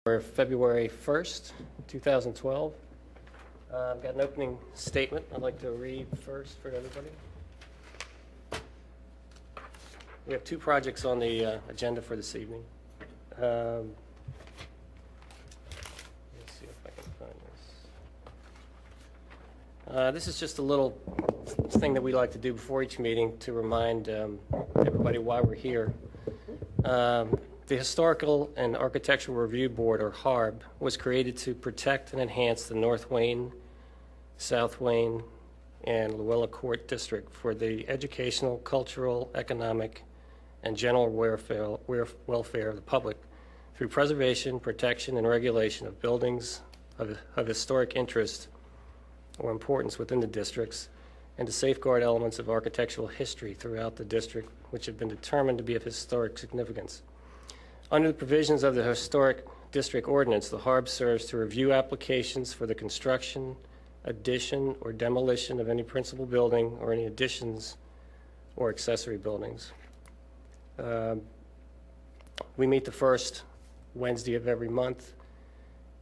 For February 1st, 2012. I've got an opening statement I'd like to read first for everybody. We have two projects on the agenda for this evening. Let's see if I can find this. This is just a little thing that we like to do before each meeting to remind everybody why we're here. The Historical and Architectural Review Board, or Harb, was created to protect and enhance the North Wayne, South Wayne, and Luella Court District for the educational, cultural, economic, and general welfare of the public through preservation, protection, and regulation of buildings of historic interest or importance within the districts, and to safeguard elements of architectural history throughout the district which have been determined to be of historic significance. Under the provisions of the Historic District Ordinance, the Harb serves to review applications for the construction, addition, or demolition of any principal building or any additions or accessory buildings. We meet the first Wednesday of every month,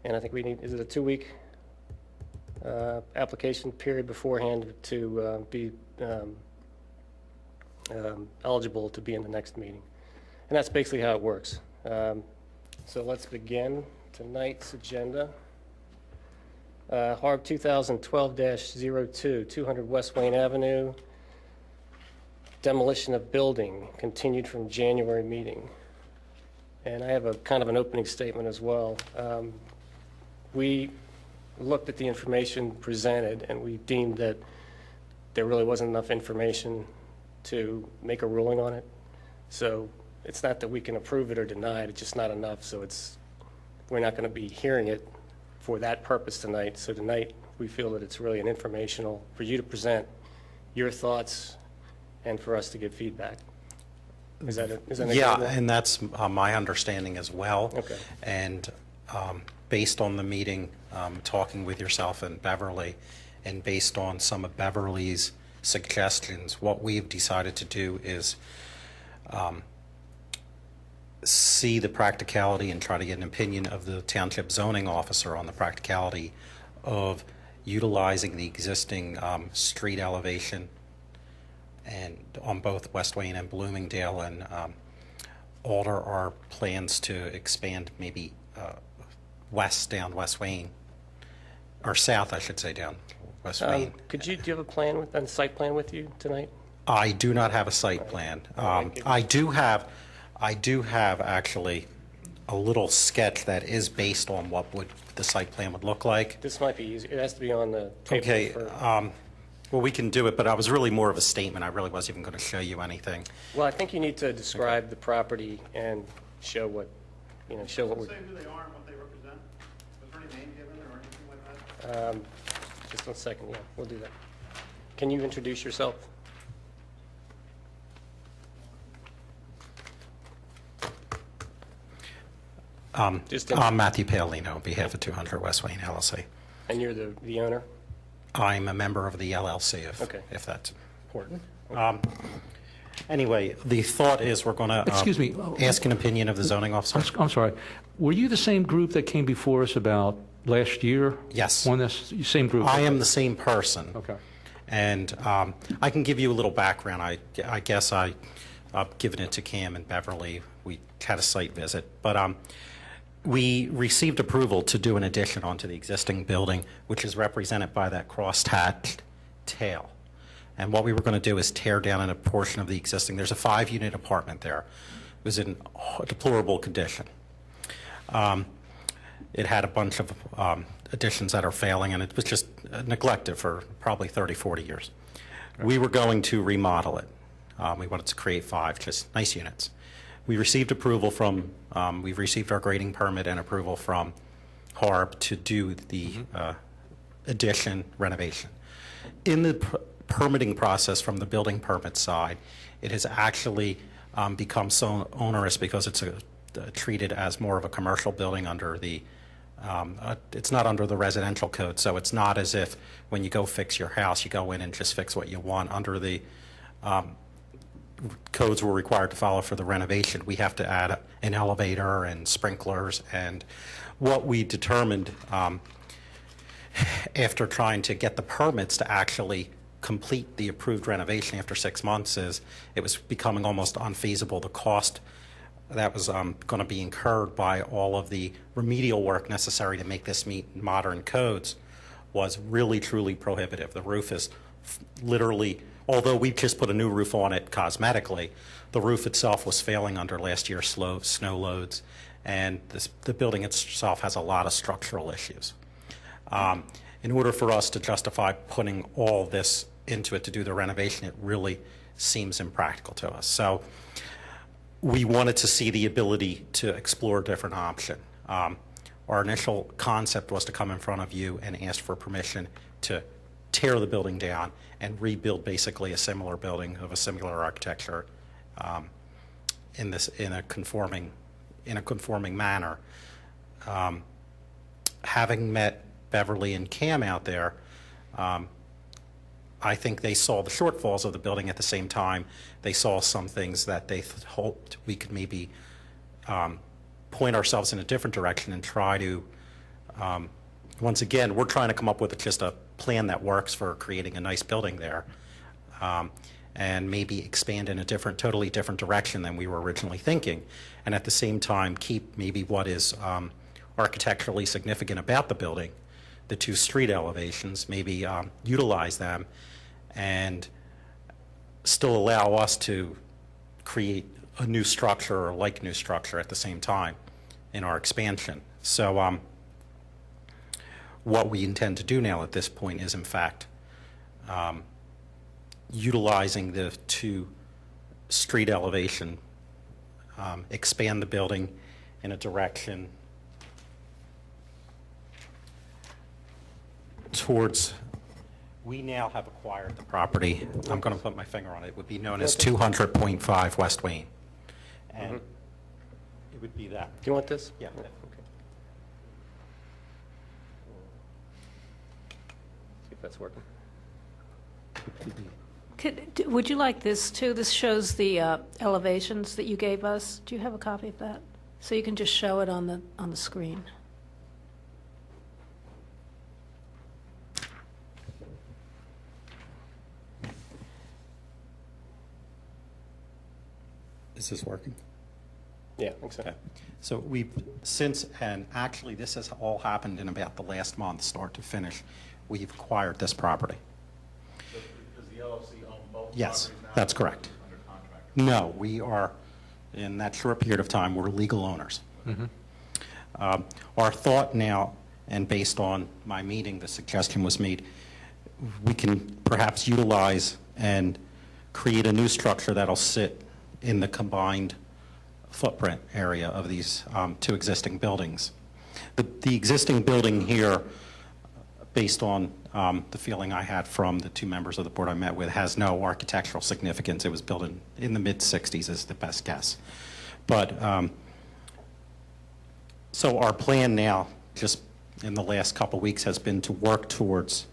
and I think we need, is it a 2-week application period beforehand to be eligible to be in the next meeting? And that's basically how it works. So let's begin tonight's agenda. Harb 2012-02, 200 West Wayne Avenue, demolition of building, continued from January meeting. And I have a kind of an opening statement as well. We looked at the information presented, and we deemed that there really wasn't enough information to make a ruling on it. So it's not that we can approve it or deny it, it's just not enough. So we're not going to be hearing it for that purpose tonight. So tonight we feel that it's really an informational for you to present your thoughts and for us to give feedback. Is that yeah, and that's my understanding as well. Okay. And based on the meeting, talking with yourself and Beverly, and based on some of Beverly's suggestions, what we've decided to do is see the practicality and try to get an opinion of the Township zoning officer on the practicality of utilizing the existing street elevation and on both West Wayne and Bloomingdale, and alter our plans to expand maybe west down West Wayne, or south, I should say, down West Wayne. Do you have a plan a site plan with you tonight? I do not have a site plan. I do have actually a little sketch that is based on what the site plan would look like. This might be easy. It has to be on the table. Okay. Well, we can do it, but I was really more of a statement. I really wasn't even going to show you anything. Well, I think you need to describe the property and show what, show what we're. Say who they are and what they represent. Was there any name given or anything like that? Just 1 second. Yeah, we'll do that. Can you introduce yourself? I'm Matthew Paolino on behalf of 200 West Wayne LLC. And you're the owner? I'm a member of the LLC, if that's important. Anyway, the thought is we're going to ask an opinion of the zoning officer. I'm sorry. Were you the same group that came before us about last year? Yes. On this same group? I am the same person. Okay. And I can give you a little background. I guess I've given it to Cam and Beverly. We had a site visit. But we received approval to do an addition onto the existing building, which is represented by that crosshatched tail. And what we were going to do is tear down a portion of the existing. There's a 5-unit apartment there. It was in deplorable condition. It had a bunch of additions that are failing, and it was just neglected for probably 30, 40 years. Right. We were going to remodel it. We wanted to create 5 just nice units. We received approval from, we've received our grading permit and approval from Harb to do the addition renovation. In the permitting process from the building permit side, it has actually become so onerous because it's treated as more of a commercial building under the, it's not under the residential code, so it's not as if when you go fix your house, you go in and just fix what you want. Under the codes we're required to follow for the renovation, we have to an elevator and sprinklers. And what we determined after trying to get the permits to actually complete the approved renovation after 6 months is it was becoming almost unfeasible. The cost that was going to be incurred by all of the remedial work necessary to make this meet modern codes was really, truly prohibitive. The roof is literally, although we just put a new roof on it cosmetically, the roof itself was failing under last year's snow loads, and the building itself has a lot of structural issues. In order for us to justify putting all this into it to do the renovation, it really seems impractical to us. So we wanted to see the ability to explore a different option. Our initial concept was to come in front of you and ask for permission to tear the building down and rebuild basically a similar building of a similar architecture in a conforming manner. Having met Beverly and Cam out there, I think they saw the shortfalls of the building. At the same time, they saw some things that they hoped we could maybe point ourselves in a different direction and try to, once again, we're trying to come up with just a plan that works for creating a nice building there, and maybe expand in a totally different direction than we were originally thinking, and at the same time keep maybe what is architecturally significant about the building, the two street elevations, maybe utilize them and still allow us to create a new structure or like new structure at the same time in our expansion. So what we intend to do now at this point is, in fact, utilizing the two street elevation, expand the building in a direction towards, we now have acquired the property. I'm going to put my finger on it. It would be known as 200.5 West Wayne. And it would be that. Do you want this? Yeah. Okay. See if that's working. Would you like this too? This shows the elevations that you gave us. Do you have a copy of that? So you can just show it on the screen. Is this working? Yeah, I think so. Okay. So we've since, and actually this has all happened in about the last month, start to finish, we've acquired this property. Does the LLC own both Yes, properties now? that's correct. Under contract? No, we are, in that short period of time, we're legal owners. Our thought now, and based on my meeting, the suggestion was made, we can perhaps utilize and create a new structure that'll sit in the combined footprint area of these two existing buildings. The existing building here, based on the feeling I had from the two members of the board I met with, has no architectural significance. It was built in the mid-'60s is the best guess. But so our plan now, just in the last couple of weeks, has been to work towards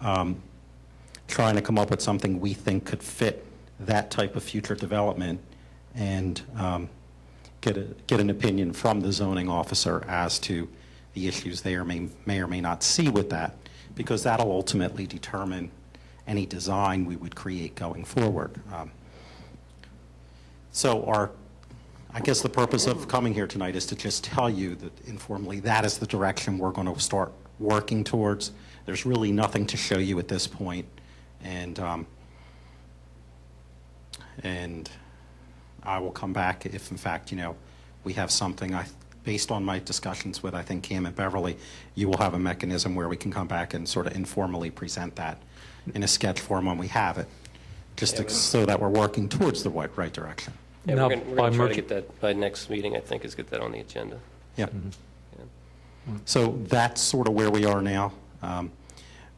trying to come up with something we think could fit that type of future development and get an opinion from the zoning officer as to the issues they may or may not see with that, because that'll ultimately determine any design we would create going forward. So I guess the purpose of coming here tonight is to just tell you that informally that is the direction we're going to start working towards. There's really nothing to show you at this point, and I will come back if, in fact, we have something. Based on my discussions with, I think, Cam and Beverly, you will have a mechanism where we can come back and sort of informally present that in a sketch form when we have it, just so that we're working towards the right direction. Yeah, Now, we're by going to try to merchant- get that by next meeting, I think, is get that on the agenda. Yeah. Yeah. So that's sort of where we are now.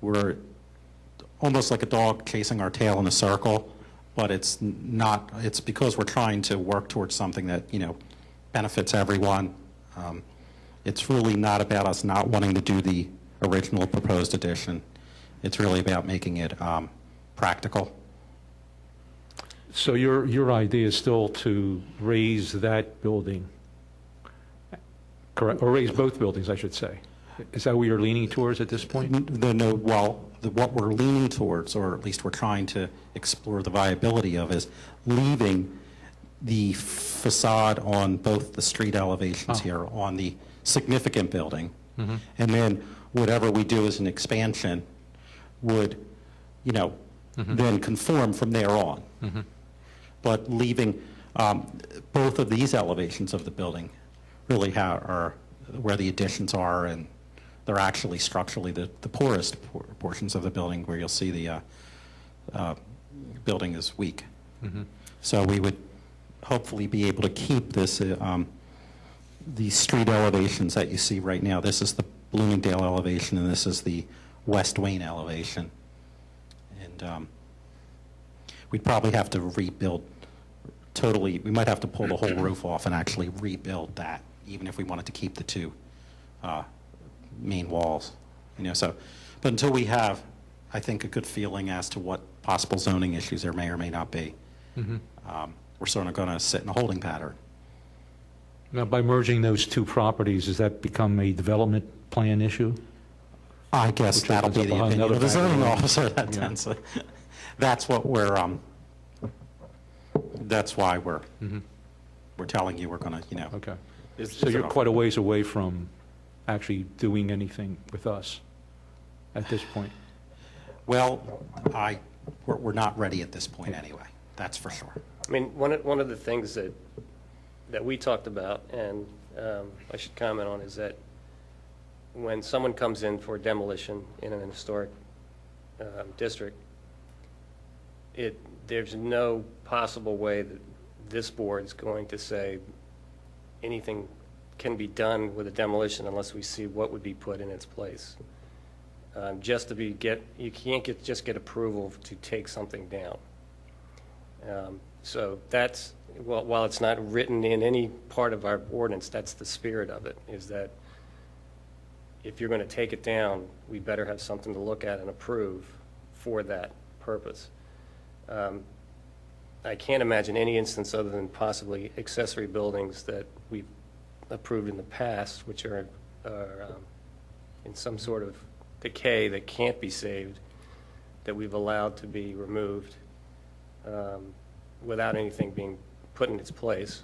We're almost like a dog chasing our tail in a circle, but it's not. It's because we're trying to work towards something that benefits everyone. It's really not about us not wanting to do the original proposed addition. It's really about making it practical. So your idea is still to raise that building Correct, or raise both buildings, I should say. Is that what you're leaning towards at this point? What we're leaning towards, or at least we're trying to explore the viability of, is leaving the facade on both the street elevations here on the significant building, and then whatever we do as an expansion would, then conform from there on. But leaving both of these elevations of the building really are where the additions are, and they're actually structurally the poorest portions of the building, where you'll see the building is weak. So we would hopefully be able to keep this, the street elevations that you see right now. This is the Bloomingdale elevation, and this is the West Wayne elevation. And we'd probably have to rebuild totally. We might have to pull the whole roof off and actually rebuild that, even if we wanted to keep the two main walls. But until we have, I think, a good feeling as to what possible zoning issues there may or may not be, we're sort of going to sit in a holding pattern. Now, by merging those two properties, does that become a development plan issue? I guess Which that'll be opens the up a whole opinion of nother the zoning background. officer. That tends to, that's what we're. That's why we're telling you we're going to, Okay. So you're quite a ways away from actually doing anything with us at this point? Well, we're not ready at this point anyway. That's for sure. I mean, one of the things that we talked about, and I should comment on, is that when someone comes in for demolition in an historic district, there's no possible way that this board's going to say anything can be done with a demolition unless we see what would be put in its place. You can't just get approval to take something down. So that's, while it's not written in any part of our ordinance, that's the spirit of it, is that if you're going to take it down, we better have something to look at and approve for that purpose. I can't imagine any instance other than possibly accessory buildings that we've approved in the past, which are in some sort of decay that can't be saved, that we've allowed to be removed without anything being put in its place.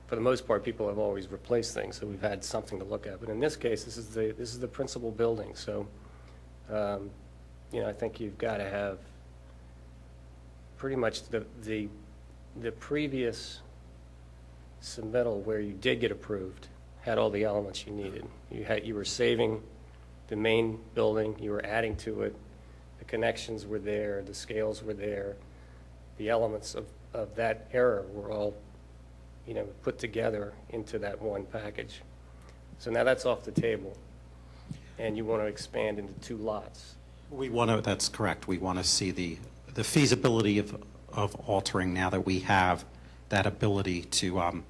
For the most part, people have always replaced things, so we've had something to look at. But in this case, this is the principal building, so I think you've got to have pretty much the previous submittal where you did get approved had all the elements you needed. You were saving the main building, you were adding to it, the connections were there, the scales were there, the elements of that era were all put together into that one package. So now that's off the table, and you want to expand into 2 lots. That's correct. We want to see the feasibility of altering now that we have that ability to,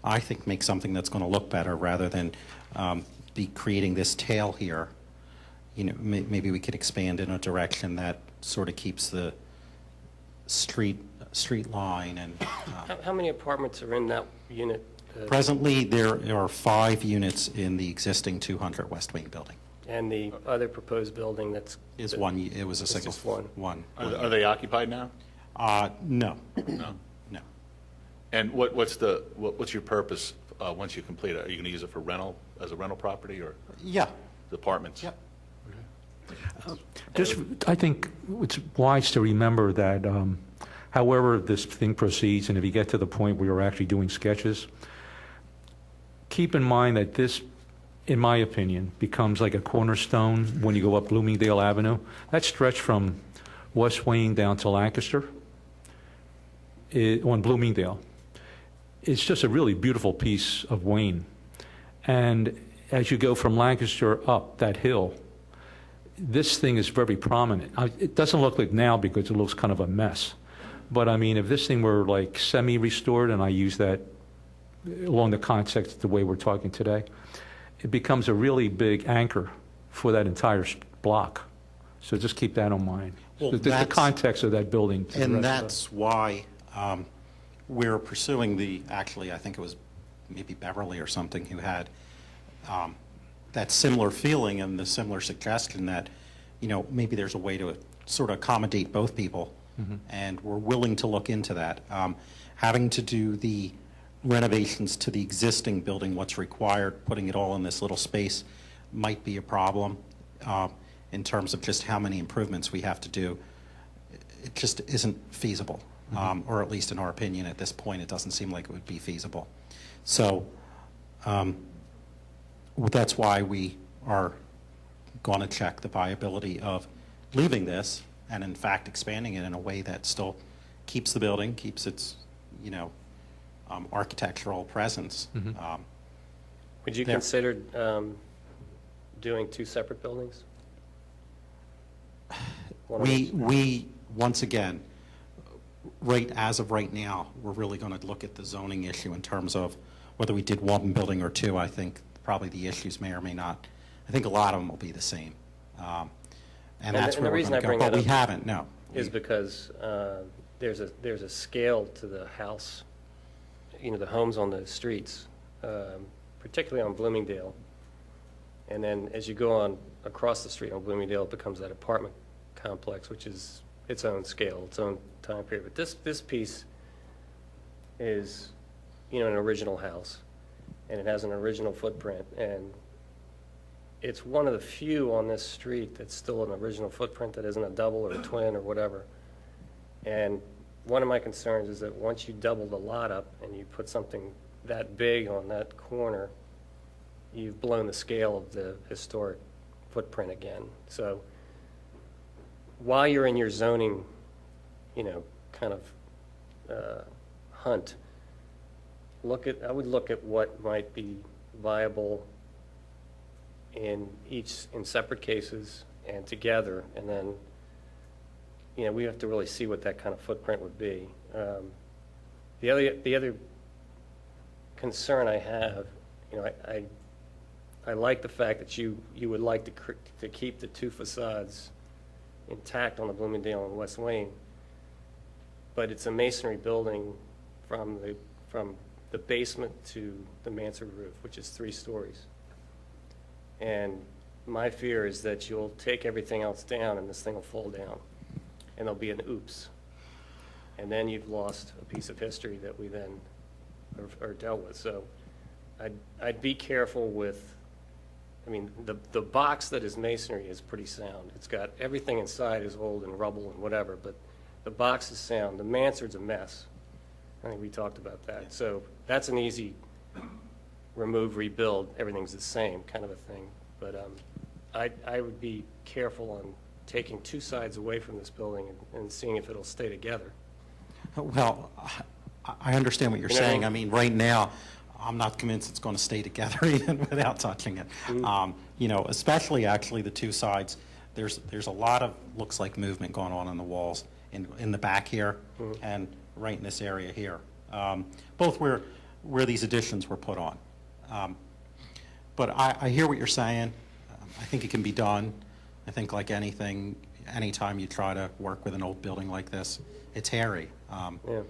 I think, make something that's going to look better rather than be creating this tail here. Maybe we could expand in a direction that sort of keeps the street line. And How many apartments are in that unit? presently, there are 5 units in the existing 200 West Wing building. And the other proposed building Is one? It was a It's single just one. one. Are they occupied now? No. No. No. And what's your purpose once you complete it? Are you going to use it for rental, as a rental property, or Yeah. apartments? Yep. I think it's wise to remember that however this thing proceeds, and if you get to the point where you're actually doing sketches, keep in mind that this, in my opinion, becomes like a cornerstone when you go up Bloomingdale Avenue. That stretch from West Wayne down to Lancaster on Bloomingdale. It's just a really beautiful piece of Wayne. And as you go from Lancaster up that hill, this thing is very prominent. It doesn't look like now because it looks kind of a mess. But I mean, if this thing were like semi-restored, and I use that along the context of the way we're talking today, it becomes a really big anchor for that entire block. So just keep that in mind. Well, the context of that building. to the And rest of that's why we're pursuing actually, I think it was maybe Beverly or something who had that similar feeling and the similar suggestion that, maybe there's a way to sort of accommodate both people, and we're willing to look into that. Having to do the renovations to the existing building, what's required, putting it all in this little space might be a problem in terms of just how many improvements we have to do. It just isn't feasible, or at least in our opinion at this point, it doesn't seem like it would be feasible. So that's why we are going to check the viability of leaving this and in fact expanding it in a way that still keeps the building, keeps its architectural presence. Would you consider doing two separate buildings? We once again, as of right now, we're really going to look at the zoning issue in terms of whether we did one building or two. I think probably the issues may or may not. I think a lot of them will be the same, and that's where we're going to go. But we haven't, no. Is because there's a scale to the house, the homes on the streets, particularly on Bloomingdale. And then as you go on across the street on Bloomingdale, it becomes that apartment complex, which is its own scale, its own time period. But this piece is, an original house, and it has an original footprint, and it's one of the few on this street that's still an original footprint that isn't a double or a twin or whatever. And one of my concerns is that once you double the lot up and you put something that big on that corner, you've blown the scale of the historic footprint again. So while you're in your zoning, kind of hunt, I would look at what might be viable in separate cases and together, and then, we have to really see what that kind of footprint would be. The other concern I have, I like the fact that you would like to keep the two facades intact on the Bloomingdale and West Wayne, but it's a masonry building from the basement to the mansard roof, which is 3 stories. And my fear is that you'll take everything else down and this thing will fall down, and there'll be an oops. And then you've lost a piece of history that we then are dealt with. So I'd be careful with, the box that is masonry is pretty sound. It's got everything inside is old and rubble and whatever, but the box is sound. The mansard's a mess. I think we talked about that. So that's an easy remove, rebuild, everything's the same kind of a thing. But I would be careful on taking 2 sides away from this building and seeing if it'll stay together. Well, I understand what you're saying. Right now, I'm not convinced it's going to stay together even without touching it. Especially actually the 2 sides. There's a lot of, looks like, movement going on the walls in the back here and right in this area here, both where these additions were put on. But I hear what you're saying. I think it can be done. I think like anything, anytime you try to work with an old building like this, it's hairy. Yeah.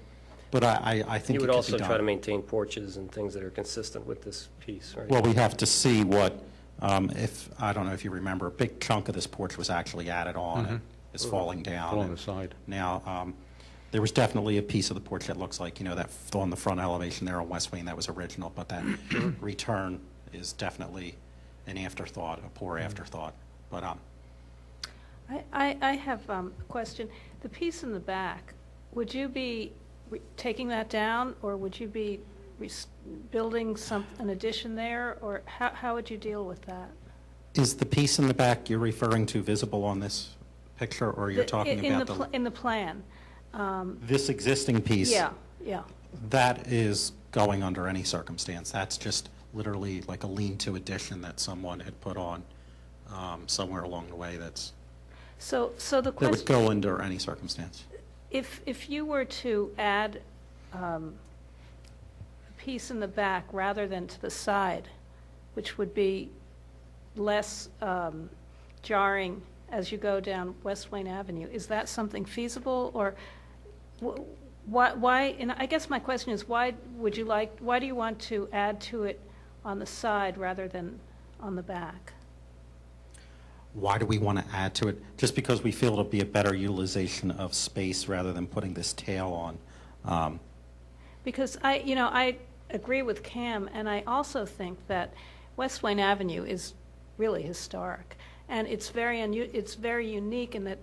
But I think You would it could also be done. try to maintain porches and things that are consistent with this piece, right? Well, we have to see what, I don't know if you remember, a big chunk of this porch was actually added on and is falling down. On the side. Now, there was definitely a piece of the porch that looks like, that on the front elevation there on West Wayne, that was original, but that return is definitely an afterthought, a poor afterthought. But I have a question. The piece in the back, would you be taking that down, or would you be building an addition there, or how would you deal with that? is the piece in the back you're referring to visible on this picture, or you're talking about in the plan? this existing piece? Yeah. That is going under any circumstance. That's just literally like a lean-to addition that someone had put on somewhere along the way So the that would question, go under any circumstance. if you were to add a piece in the back rather than to the side, which would be less jarring as you go down West Wayne Avenue, is that something feasible, or why? And I guess my question is, why do you want to add to it on the side rather than on the back. Why do we want to add to it? Just because we feel it'll be a better utilization of space rather than putting this tail on. Because I agree with Cam, and I also think that West Wayne Avenue is really historic, and it's very unique in that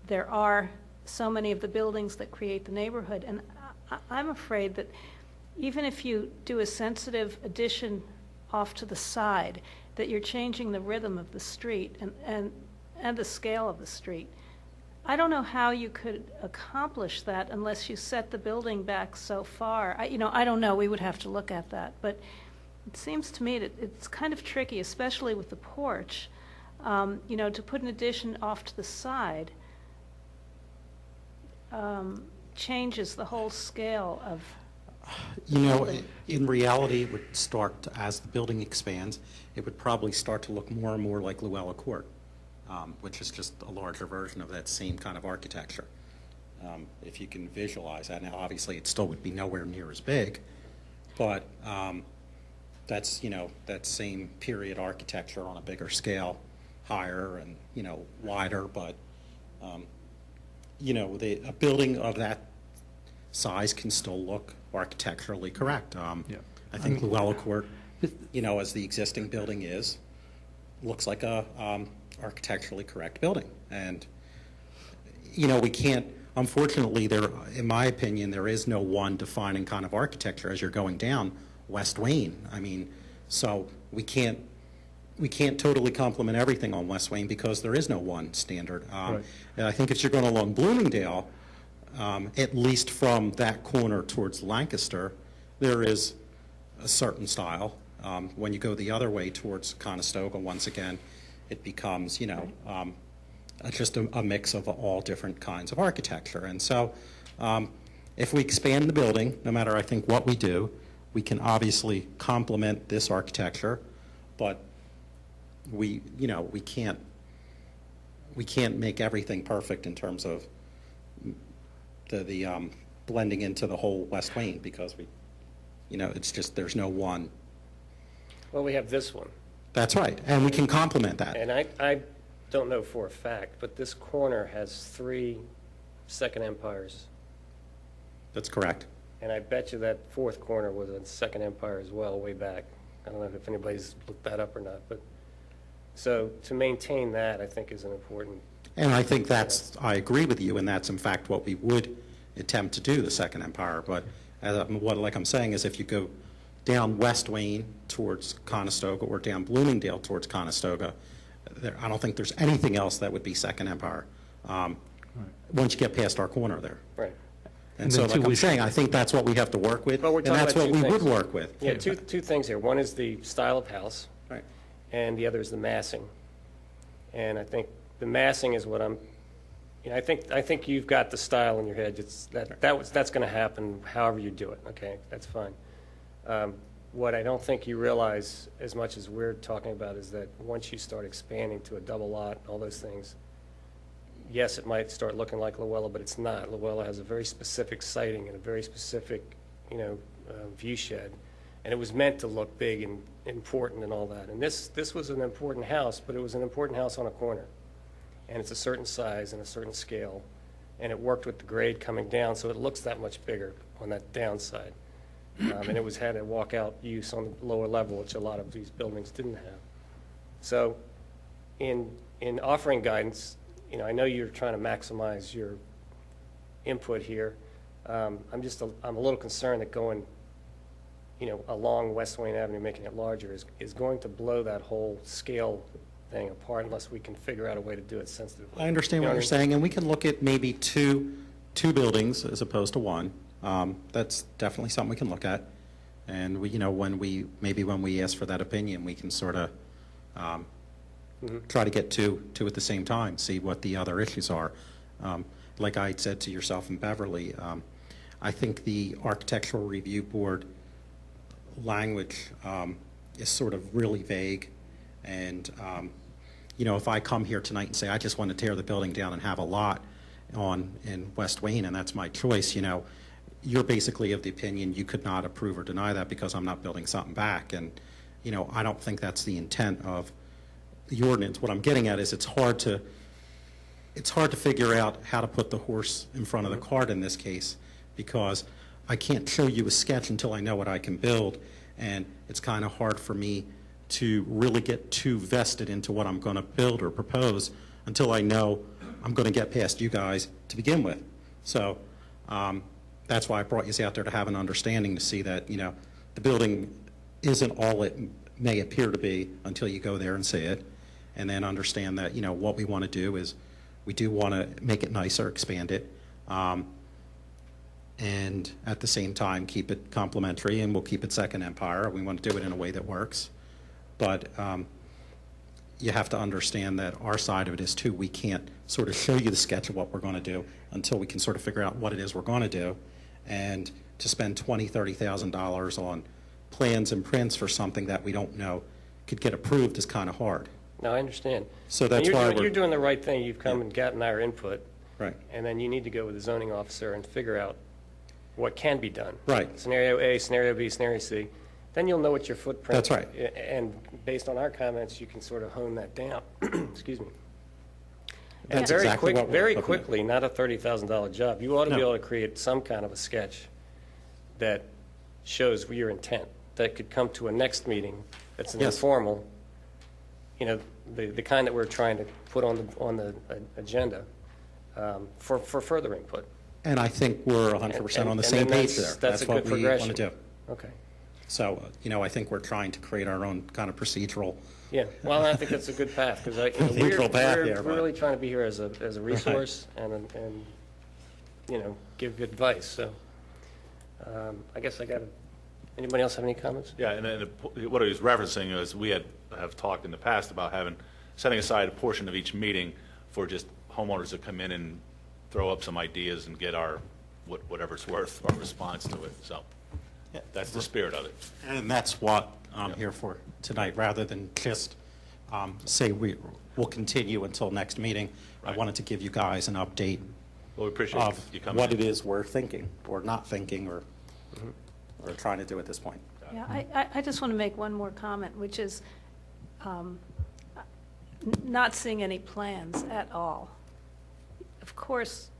there are so many of the buildings that create the neighborhood, and I'm afraid that even if you do a sensitive addition off to the side, that you're changing the rhythm of the street and the scale of the street. I don't know how you could accomplish that unless you set the building back so far. I don't know. We would have to look at that. But it seems to me that it's kind of tricky, especially with the porch, to put an addition off to the side changes the whole scale of In reality, it would start, as the building expands, it would probably start to look more and more like Luella Court, which is just a larger version of that same kind of architecture. If you can visualize that. Now, obviously, it still would be nowhere near as big, but that's, that same period architecture on a bigger scale, higher and, wider, but, a building of that size can still look architecturally correct. I think Luella Court, as the existing building is, looks like a architecturally correct building. And, we can't, unfortunately, in my opinion, there is no one defining kind of architecture as you're going down West Wayne. So we can't totally complement everything on West Wayne because there is no one standard. Right. And I think if you're going along Bloomingdale, at least from that corner towards Lancaster, there is a certain style. When you go the other way towards Conestoga, once again, it becomes, just a mix of all different kinds of architecture. And so if we expand the building, no matter, I think, what we do, we can obviously complement this architecture, but we can't make everything perfect in terms of the blending into the whole West Wayne, because it's just, there's no one. Well, we have this one. That's right, and we can complement that. And I don't know for a fact, but this corner has 3 second empires. That's correct. And I bet you that fourth corner was a second empire as well, way back. I don't know if anybody's looked that up or not, but so to maintain that, I think, is an important. And I think I agree with you, and that's in fact what we would attempt to do, the second empire. But like I'm saying is, if you go down West Wayne towards Conestoga or down Bloomingdale towards Conestoga, I don't think there's anything else that would be second empire once you get past our corner there. Right. And so, like I'm saying, I think that's what we have to work with, Well, we're and talking that's about what two we would things. work with. Yeah, two things here. One is the style of house, Right. and the other is the massing. And I think the massing is what I think you've got the style in your head. That's going to happen however you do it. Okay, that's fine. What I don't think you realize, as much as we're talking about, is that once you start expanding to a double lot, all those things, yes, it might start looking like Luella, but it's not. Luella has a very specific siting and a very specific, view shed, and it was meant to look big and important and all that. And this was an important house, but it was an important house on a corner, and it's a certain size and a certain scale, and it worked with the grade coming down, so it looks that much bigger on that downside. And it had a walkout use on the lower level, which a lot of these buildings didn't have. So, in offering guidance, I know you're trying to maximize your input here. I'm a little concerned that going, along West Wayne Avenue, making it larger, is going to blow that whole scale thing apart unless we can figure out a way to do it sensitively. I understand what you're saying, and we can look at maybe two buildings as opposed to one. That's definitely something we can look at, and when we ask for that opinion, we can sort of try to get two at the same time, see what the other issues are. Like I said to yourself and Beverly, I think the Architectural Review Board language is sort of really vague, and if I come here tonight and say I just want to tear the building down and have a lot in West Wayne, and that's my choice, you're basically of the opinion you could not approve or deny that because I'm not building something back. And I don't think that's the intent of the ordinance. What I'm getting at is it's hard to figure out how to put the horse in front of the cart in this case, because I can't show you a sketch until I know what I can build, and it's kind of hard for me to really get too vested into what I'm going to build or propose until I know I'm going to get past you guys to begin with. So that's why I brought you out there, to have an understanding, to see that, the building isn't all it may appear to be until you go there and see it, and then understand that, what we want to do is we do want to make it nicer, expand it, and at the same time keep it complementary, and we'll keep it Second Empire. We want to do it in a way that works. But you have to understand that our side of it is too, we can't sort of show you the sketch of what we're going to do until we can sort of figure out what it is we're going to do. And to spend $20,000, $30,000 on plans and prints for something that we don't know could get approved is kind of hard. No, I understand. So that's And why you're doing the right thing. You've come and gotten our input, Right. and then you need to go with the zoning officer and figure out what can be done. Right. Scenario A, scenario B, scenario C. Then you'll know what your footprint. That's right. And based on our comments, you can sort of hone that down. Excuse me. And That's very exactly quick, what we're very looking at. quickly, not a $30,000 job. You ought to be No. able to create some kind of a sketch that shows your intent, that could come to a next meeting that's an Yes. informal, the kind that we're trying to put on the agenda for further input. And I think we're 100% on the And same then page that's- there. that's a what good we want to progression. do. Okay. So, I think we're trying to create our own kind of procedural. Yeah, well, I think that's a good path, because Neutral path here, we're but- really trying to be here as a resource and give advice, so I guess anybody else have any comments? Yeah, and what I was referencing is we have talked in the past about setting aside a portion of each meeting for just homeowners to come in and throw up some ideas and get our, whatever it's worth, our response to it. So that's the spirit of it. And that's what I'm here for tonight, rather than just say we'll continue until next meeting. I Right. wanted to give you guys an update Well, we appreciate of you coming what in. it is we're thinking, or not thinking, or trying to do at this point. Yeah, I just want to make one more comment, which is not seeing any plans at all. Of course,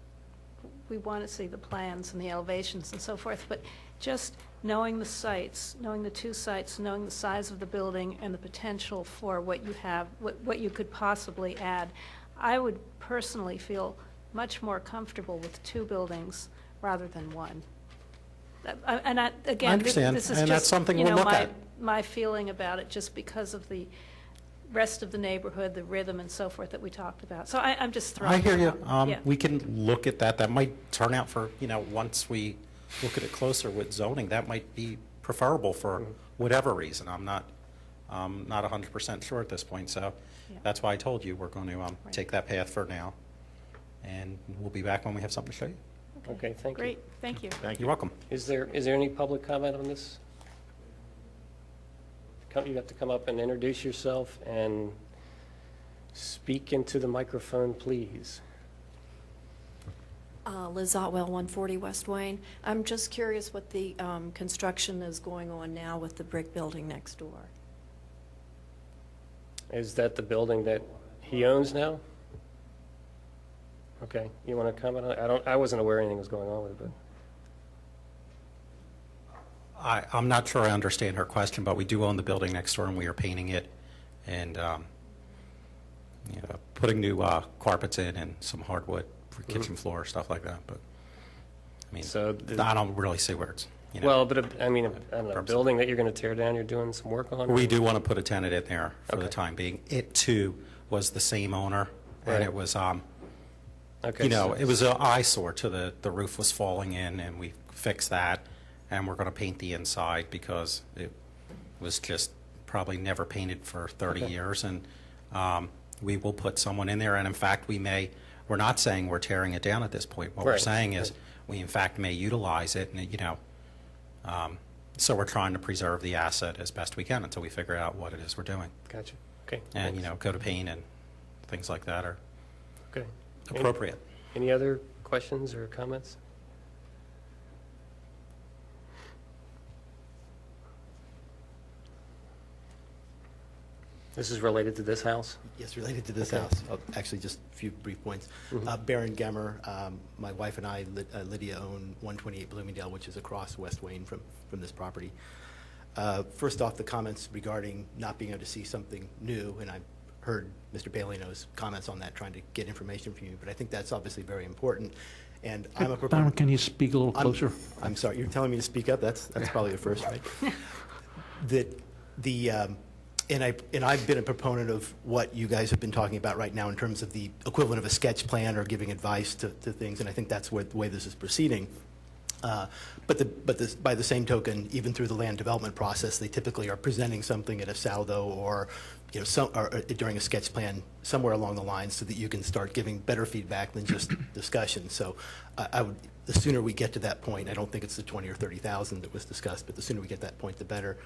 we want to see the plans and the elevations and so forth, but just knowing the sites, knowing the two sites, knowing the size of the building and the potential for what you have, what you could possibly add, I would personally feel much more comfortable with two buildings rather than one. And again, I understand, this is and just, that's something we'll look at. my feeling about it, just because of the rest of the neighborhood, the rhythm and so forth that we talked about. So I'm just throwing I hear that you. out. Yeah. We can look at that. That might turn out for, once we look at it closer with zoning, that might be preferable for whatever reason. I'm not 100% sure at this point. So Yeah. that's why I told you we're going to take that path for now. And we'll be back when we have something to show you. Okay, thank you. Great, thank you. Thank You're you. welcome. Is there any public comment on this? You have to come up and introduce yourself and speak into the microphone, please. Liz Otwell, 140 West Wayne. I'm just curious what the construction is going on now with the brick building next door. Is that the building that he owns now? Okay, you want to comment on it? I wasn't aware anything was going on with it, but. I'm not sure I understand her question, but we do own the building next door, and we are painting it and putting new carpets in and some hardwood for kitchen floor, stuff like that. But I mean, So I don't really see where it's. Well, but I don't know, a building that you're going to tear down, you're doing some work on? We do want to put a tenant in there for the Okay. time being. It too was the same owner, and Right. it was Okay, so- it was an eyesore to the roof was falling in, and we fixed that, and we're going to paint the inside because it was just probably never painted for 30 Okay. years, and we will put someone in there, and in fact, we're not saying we're tearing it down at this point. What we're Right. saying is we in fact may utilize it, and so we're trying to preserve the asset as best we can until we figure out what it is we're doing. Gotcha, okay. And, thanks. go to paint and things like that are Okay. appropriate. Any other questions or comments? This is related to this house? Yes, related to this Okay. house. Actually, just a few brief points. Baron Gemmer, my wife and I, Lydia, own 128 Bloomingdale, which is across West Wayne from this property. First off, the comments regarding not being able to see something new, and I heard Mr. Palino's comments on that, trying to get information from you, but I think that's obviously very important. And I'm a Baron, proponent. can you speak a little closer? I'm sorry, you're telling me to speak up? That's probably the first, right? And I've been a proponent of what you guys have been talking about right now in terms of the equivalent of a sketch plan or giving advice to things, and I think that's the way this is proceeding. But by the same token, even through the land development process, they typically are presenting something at a saldo or during a sketch plan somewhere along the line, so that you can start giving better feedback than just discussion. So the sooner we get to that point, I don't think it's the 20 or 30,000 that was discussed, but the sooner we get to that point, the better.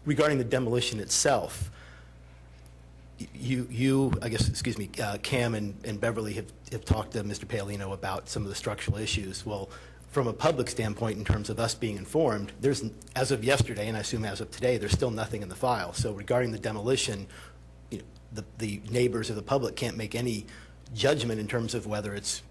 Regarding the demolition itself, Cam and Beverly have talked to Mr. Palino about some of the structural issues. Well, from a public standpoint, in terms of us being informed, there's, as of yesterday, and I assume as of today, there's still nothing in the file. So regarding the demolition, the neighbors or the public can't make any judgment in terms of whether it's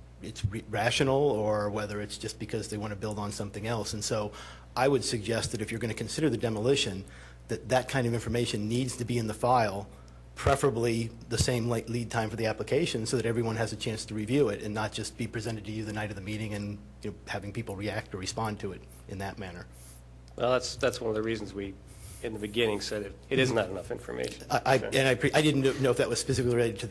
rational or whether it's just because they want to build on something else. And so I would suggest that if you're going to consider the demolition, that kind of information needs to be in the file, preferably the same lead time for the application, so that everyone has a chance to review it and not just be presented to you the night of the meeting and having people react or respond to it in that manner. Well, that's one of the reasons we, in the beginning, said it is not enough information. I didn't know if that was specifically related to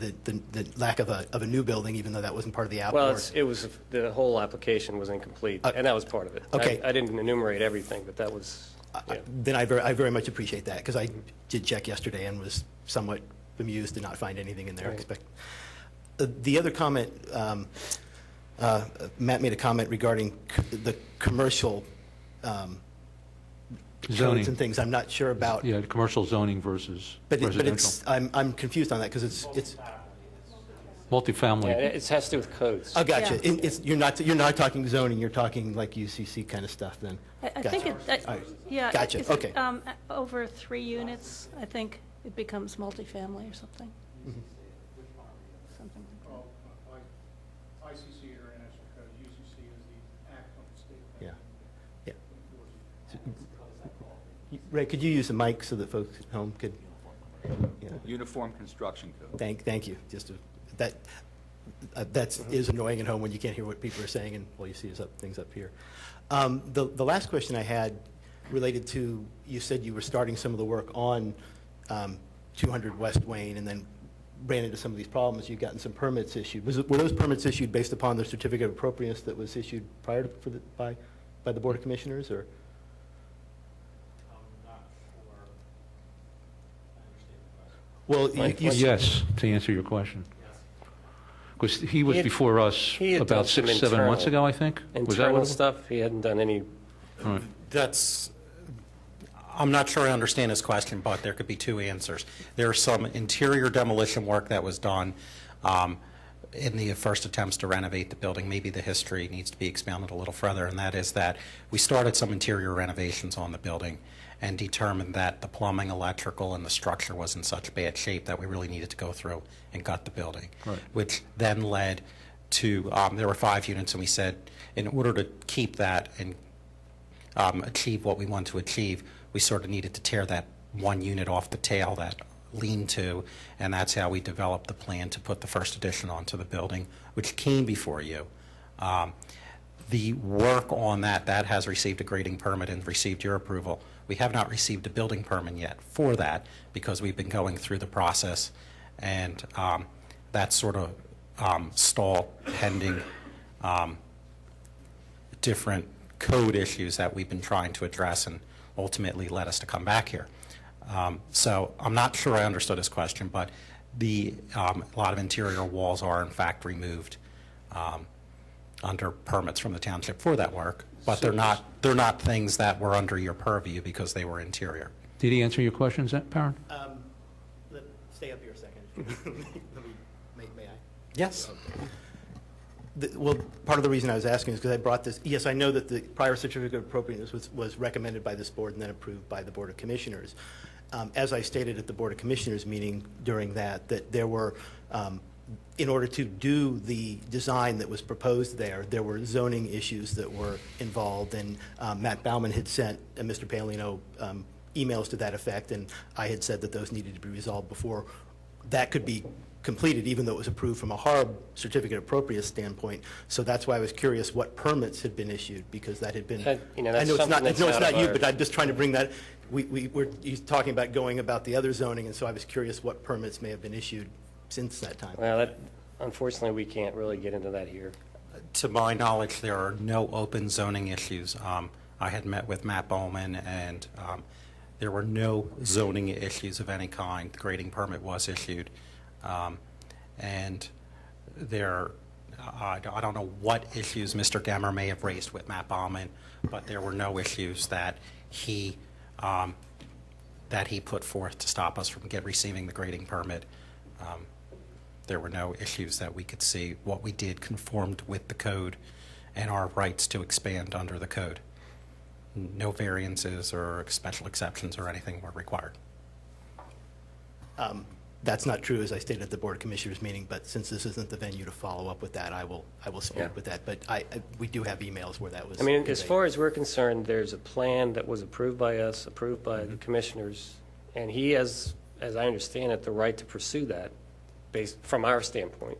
the lack of a new building, even though that wasn't part of the app. Well, the whole application was incomplete, and that was part of it. Okay. I didn't enumerate everything, but that was, yeah. Then I very much appreciate that, because I did check yesterday and was somewhat bemused to not find anything in there. Right. The other comment, Matt made a comment regarding the commercial Zoning. codes and things. I'm not sure about. Yeah, commercial zoning versus residential. I'm confused on that, because it's. Multifamily. Yeah, it has to do with codes. Oh, gotcha. Yeah. You're not talking zoning. You're talking like UCC kind of stuff. Then. I think Gotcha. All right. yeah. Gotcha. is it, Okay. Over 3 units, I think it becomes multifamily or something. Something like that. Well, like ICC International Code, UCC is the act on the state. Yeah. Ray, could you use the mic so that folks at home could? Yeah. Uniform Construction Code. Thank you. That is annoying at home when you can't hear what people are saying and all you see is things up here. The last question I had related to, you said you were starting some of the work on 200 West Wayne and then ran into some of these problems. You've gotten some permits issued. Were those permits issued based upon the certificate of appropriateness that was issued prior to, by the Board of Commissioners, or? Well, Yes, to answer your question. Because he was He had- before us he had done about some 6-7 months internal- ago, I think? Was that Internal what it was? stuff, he hadn't done any, All right. I'm not sure I understand his question, but there could be two answers. There's some interior demolition work that was done in the first attempts to renovate the building. Maybe the history needs to be expounded a little further, and that is that we started some interior renovations on the building and determined that the plumbing, electrical, and the structure was in such bad shape that we really needed to go through and gut the building, Right. which then led to, there were 5 units, and we said, in order to keep that and achieve what we want to achieve, we sort of needed to tear that one unit off the tail, that lean-to, and that's how we developed the plan to put the first addition onto the building, which came before you. The work on that has received a grading permit and received your approval. We have not received a building permit yet for that because we've been going through the process, and that's sort of stalled pending different code issues that we've been trying to address and ultimately led us to come back here. So I'm not sure I understood his question, but a lot of interior walls are in fact removed under permits from the township for that work, but they're not things that were under your purview because they were interior. Did he answer your questions, Baron? Stay up here a second. May I? Yes. Well, part of the reason I was asking is because I brought this, yes, I know that the prior certificate of appropriateness was recommended by this board and then approved by the Board of Commissioners. as I stated at the Board of Commissioners meeting during that there were, in order to do the design that was proposed there were zoning issues that were involved, and Matt Bauman had sent Mr. Paolino emails to that effect, and I had said that those needed to be resolved before that could be completed, even though it was approved from a Harb certificate of appropriate standpoint. So that's why I was curious what permits had been issued, because that had been. That's I know it's something not. that's No, it's out not of you, our- but I'm just trying to bring that. We were talking about going about the other zoning, and so I was curious what permits may have been issued since that time. Well, unfortunately, we can't really get into that here. To my knowledge, there are no open zoning issues. I had met with Matt Bowman, and there were no zoning issues of any kind. The grading permit was issued. And I don't know what issues Mr. Demmer may have raised with Matt Bauman, but there were no issues that he put forth to stop us from receiving the grading permit. There were no issues that we could see. What we did conformed with the code and our rights to expand under the code. No variances or special exceptions or anything were required. That's not true, as I stated at the Board of Commissioners meeting, but since this isn't the venue to follow up with that, I will speak Yeah. with that. But we do have emails where that was I mean, as conveyed. far as we're concerned, there's a plan that was approved by us, approved by the commissioners, and he has, as I understand it, the right to pursue that, based from our standpoint.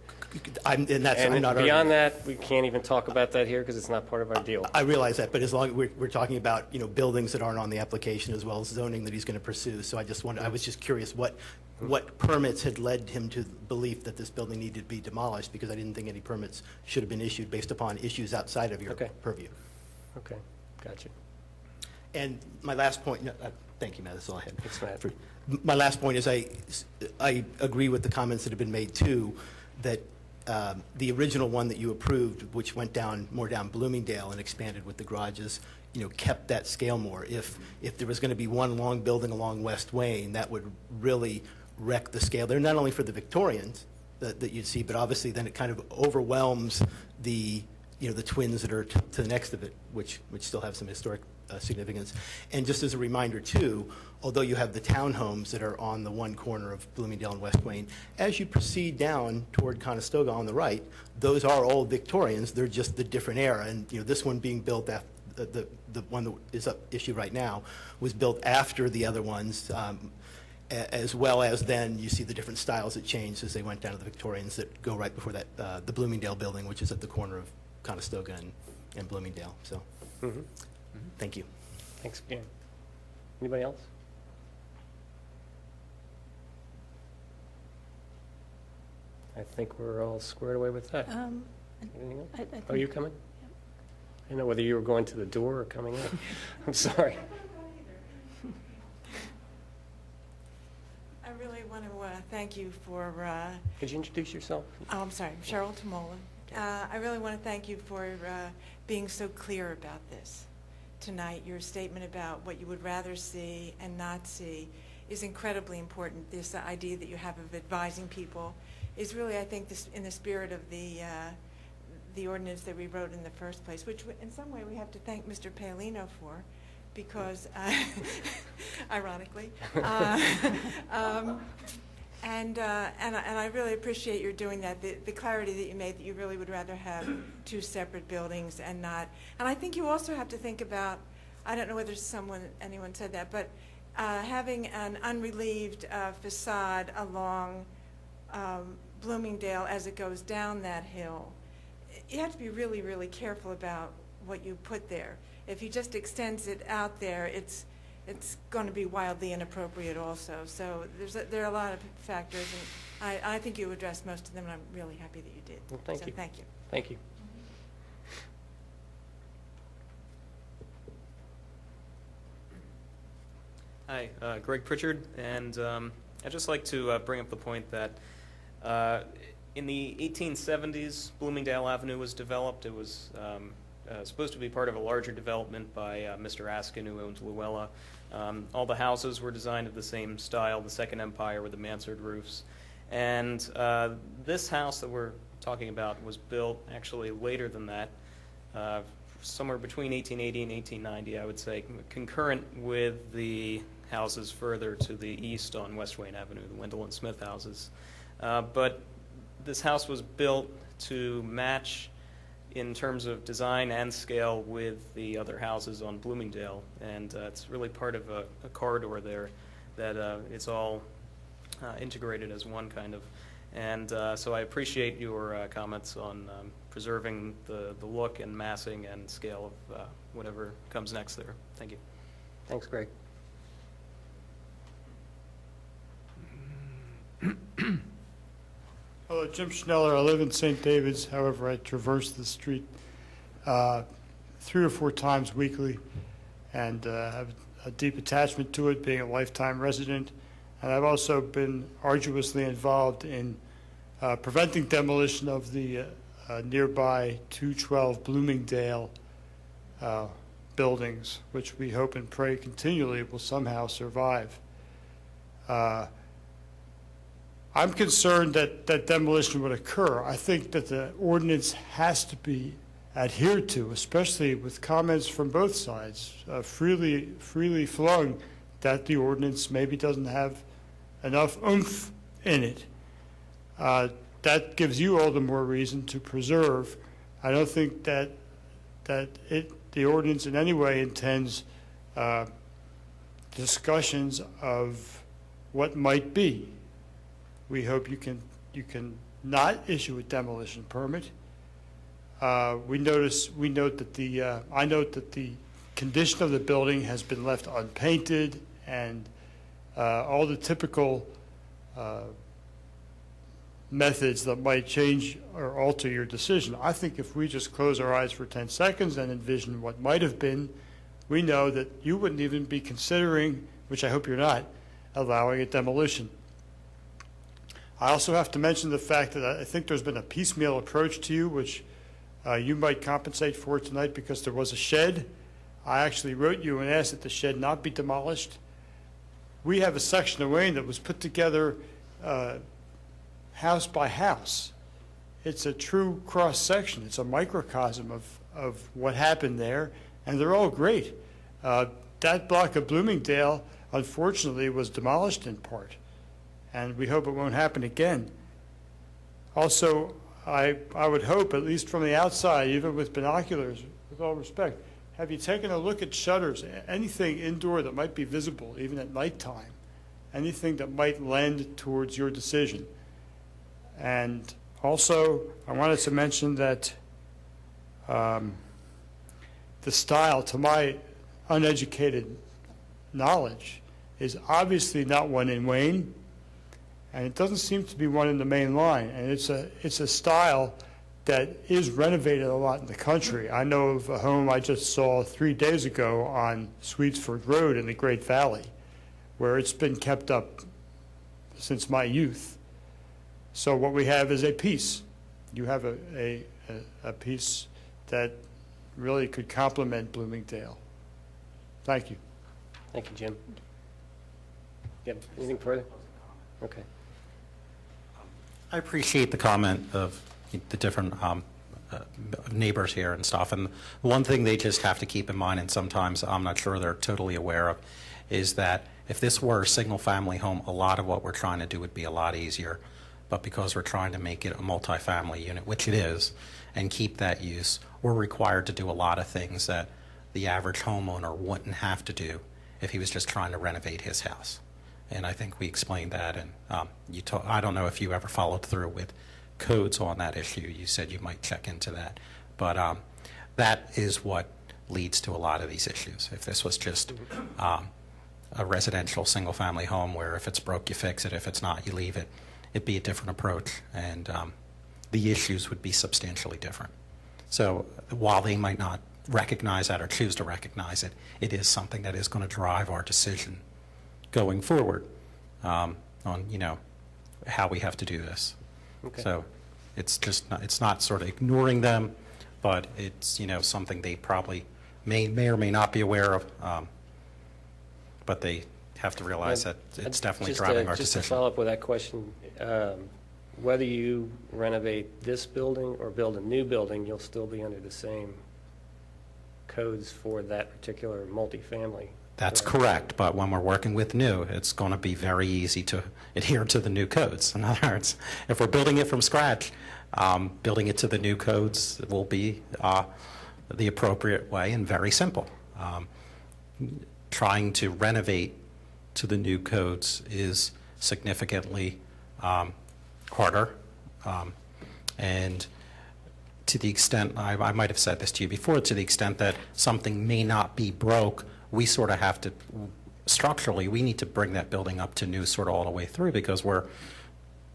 I'm not And arguing. beyond that, we can't even talk about that here because it's not part of our deal. I realize that, but as long as we're talking about, buildings that aren't on the application as well as zoning that he's going to pursue. So I was just curious what permits had led him to the belief that this building needed to be demolished, because I didn't think any permits should have been issued based upon issues outside of your Okay. purview. Okay, gotcha. And my last point, thank you, Matt, that's all I had. Thanks, Matt. My last point is I agree with the comments that have been made too, that the original one that you approved, which went more down Bloomingdale and expanded with the garages, kept that scale more. If there was going to be one long building along West Wayne, that would really wreck the scale there, not only for the Victorians that you'd see, but obviously then it kind of overwhelms the twins that are to the next of it, which still have some historic significance. And just as a reminder too, although you have the townhomes that are on the one corner of Bloomingdale and West Wayne, as you proceed down toward Conestoga on the right, those are all Victorians. They're just the different era. And this one being built after the one that is up issue right now was built after the other ones, as well as then you see the different styles that changed as they went down to the Victorians that go right before that the Bloomingdale building, which is at the corner of Conestoga and Bloomingdale. So. Mhm. Thank you. Thanks again. Anybody else? I think we're all squared away with that. Anything else? I think. Oh, you coming? I didn't know whether you were going to the door or coming in. I'm sorry. I really want to thank you for, Could you introduce yourself? I'm sorry, Cheryl Tamola. I really want to thank you for being so clear about this tonight. Your statement about what you would rather see and not see is incredibly important. This idea that you have of advising people is really, I think, this in the spirit of the ordinance that we wrote in the first place, which in some way we have to thank Mr. Paolino for, because, ironically, and I really appreciate your doing that. The clarity that you made, that you really would rather have two separate buildings and not. And I think you also have to think about, I don't know whether anyone said that, but having an unrelieved facade along Bloomingdale as it goes down that hill. You have to be really, really careful about what you put there. If he just extends it out there, it's going to be wildly inappropriate also. So there are a lot of factors, and I think you addressed most of them, and I'm really happy that you did. Well, thank you. Thank you. Thank you. Hi, Greg Pritchard, and I'd just like to bring up the point that in the 1870s, Bloomingdale Avenue was developed. It was supposed to be part of a larger development by Mr. Askin, who owns Luella. All the houses were designed of the same style, the Second Empire with the mansard roofs. And this house that we're talking about was built actually later than that, somewhere between 1880 and 1890, I would say, concurrent with the houses further to the east on West Wayne Avenue, the Wendell and Smith houses. But this house was built to match in terms of design and scale with the other houses on Bloomingdale, and it's really part of a corridor there that it's all integrated as one kind of. And so I appreciate your comments on preserving the look and massing and scale of whatever comes next there. Thank you. Thanks, Greg. Hello, Jim Schneller. I live in St. David's. However, I traverse the street 3 or 4 times weekly and have a deep attachment to it, being a lifetime resident. And I've also been arduously involved in preventing demolition of the nearby 212 Bloomingdale buildings, which we hope and pray continually will somehow survive. I'm concerned that demolition would occur. I think that the ordinance has to be adhered to, especially with comments from both sides, freely flung that the ordinance maybe doesn't have enough oomph in it. That gives you all the more reason to preserve. I don't think that the ordinance in any way intends discussions of what might be. We hope you can not issue a demolition permit. I note that the condition of the building has been left unpainted, and all the typical methods that might change or alter your decision. I think if we just close our eyes for 10 seconds and envision what might have been, we know that you wouldn't even be considering, which I hope you're not, allowing a demolition. I also have to mention the fact that I think there's been a piecemeal approach to you, which you might compensate for tonight because there was a shed. I actually wrote you and asked that the shed not be demolished. We have a section of Wayne that was put together house by house. It's a true cross-section. It's a microcosm of what happened there, and they're all great. That block of Bloomingdale, unfortunately, was demolished in part, and we hope it won't happen again. Also, I would hope, at least from the outside, even with binoculars, with all respect, have you taken a look at shutters, anything indoor that might be visible, even at nighttime, anything that might lend towards your decision? And also, I wanted to mention that the style, to my uneducated knowledge, is obviously not one in Wayne, and it doesn't seem to be one in the main line. And it's a style that is renovated a lot in the country. I know of a home I just saw 3 days ago on Sweetsford Road in the Great Valley, where it's been kept up since my youth. So what we have is a piece. You have a piece that really could complement Bloomingdale. Thank you. Thank you, Jim. You have anything further? Okay. I appreciate the comment of the different neighbors here and stuff. And one thing they just have to keep in mind, and sometimes I'm not sure they're totally aware of, is that if this were a single-family home, a lot of what we're trying to do would be a lot easier. But because we're trying to make it a multifamily unit, which it is, and keep that use, we're required to do a lot of things that the average homeowner wouldn't have to do if he was just trying to renovate his house. And I think we explained that, and I don't know if you ever followed through with codes on that issue. You said you might check into that. But that is what leads to a lot of these issues. If this was just a residential single-family home where if it's broke, you fix it. If it's not, you leave it. It'd be a different approach, and the issues would be substantially different. So while they might not recognize that or choose to recognize it, it is something that is going to drive our decision going forward on, how we have to do this. Okay. So it's not sort of ignoring them, but it's, something they probably may or may not be aware of, but they have to realize that it's definitely driving our decision. Just to follow up with that question, whether you renovate this building or build a new building, you'll still be under the same codes for that particular multifamily That's correct, but when we're working with new, it's going to be very easy to adhere to the new codes. In other words, if we're building it from scratch, building it to the new codes will be the appropriate way and very simple. Trying to renovate to the new codes is significantly harder, and to the extent, I might have said this to you before, to the extent that something may not be broke, we sort of have to, structurally, we need to bring that building up to new sort of all the way through, because we're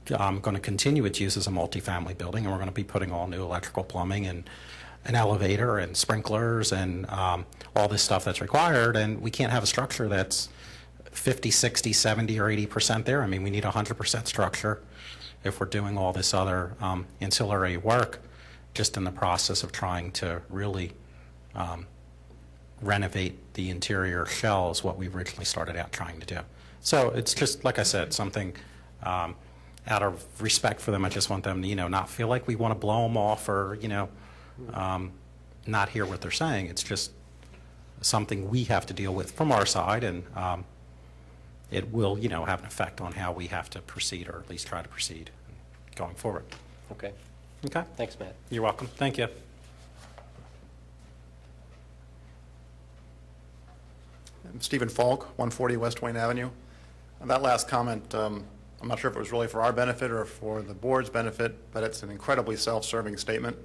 going to continue its use as a multifamily building, and we're going to be putting all new electrical, plumbing, and an elevator, and sprinklers, and all this stuff that's required, and we can't have a structure that's 50, 60, 70, or 80% there. I mean, we need 100% structure if we're doing all this other ancillary work, just in the process of trying to really renovate the interior shells, what we originally started out trying to do. So it's just, like I said, something out of respect for them. I just want them to, not feel like we want to blow them off or, not hear what they're saying. It's just something we have to deal with from our side, and it will, have an effect on how we have to proceed, or at least try to proceed going forward. Okay. Okay? Thanks, Matt. You're welcome. Thank you. I'm Stephen Falk, 140 West Wayne Avenue. And that last comment, I'm not sure if it was really for our benefit or for the board's benefit, but it's an incredibly self-serving statement.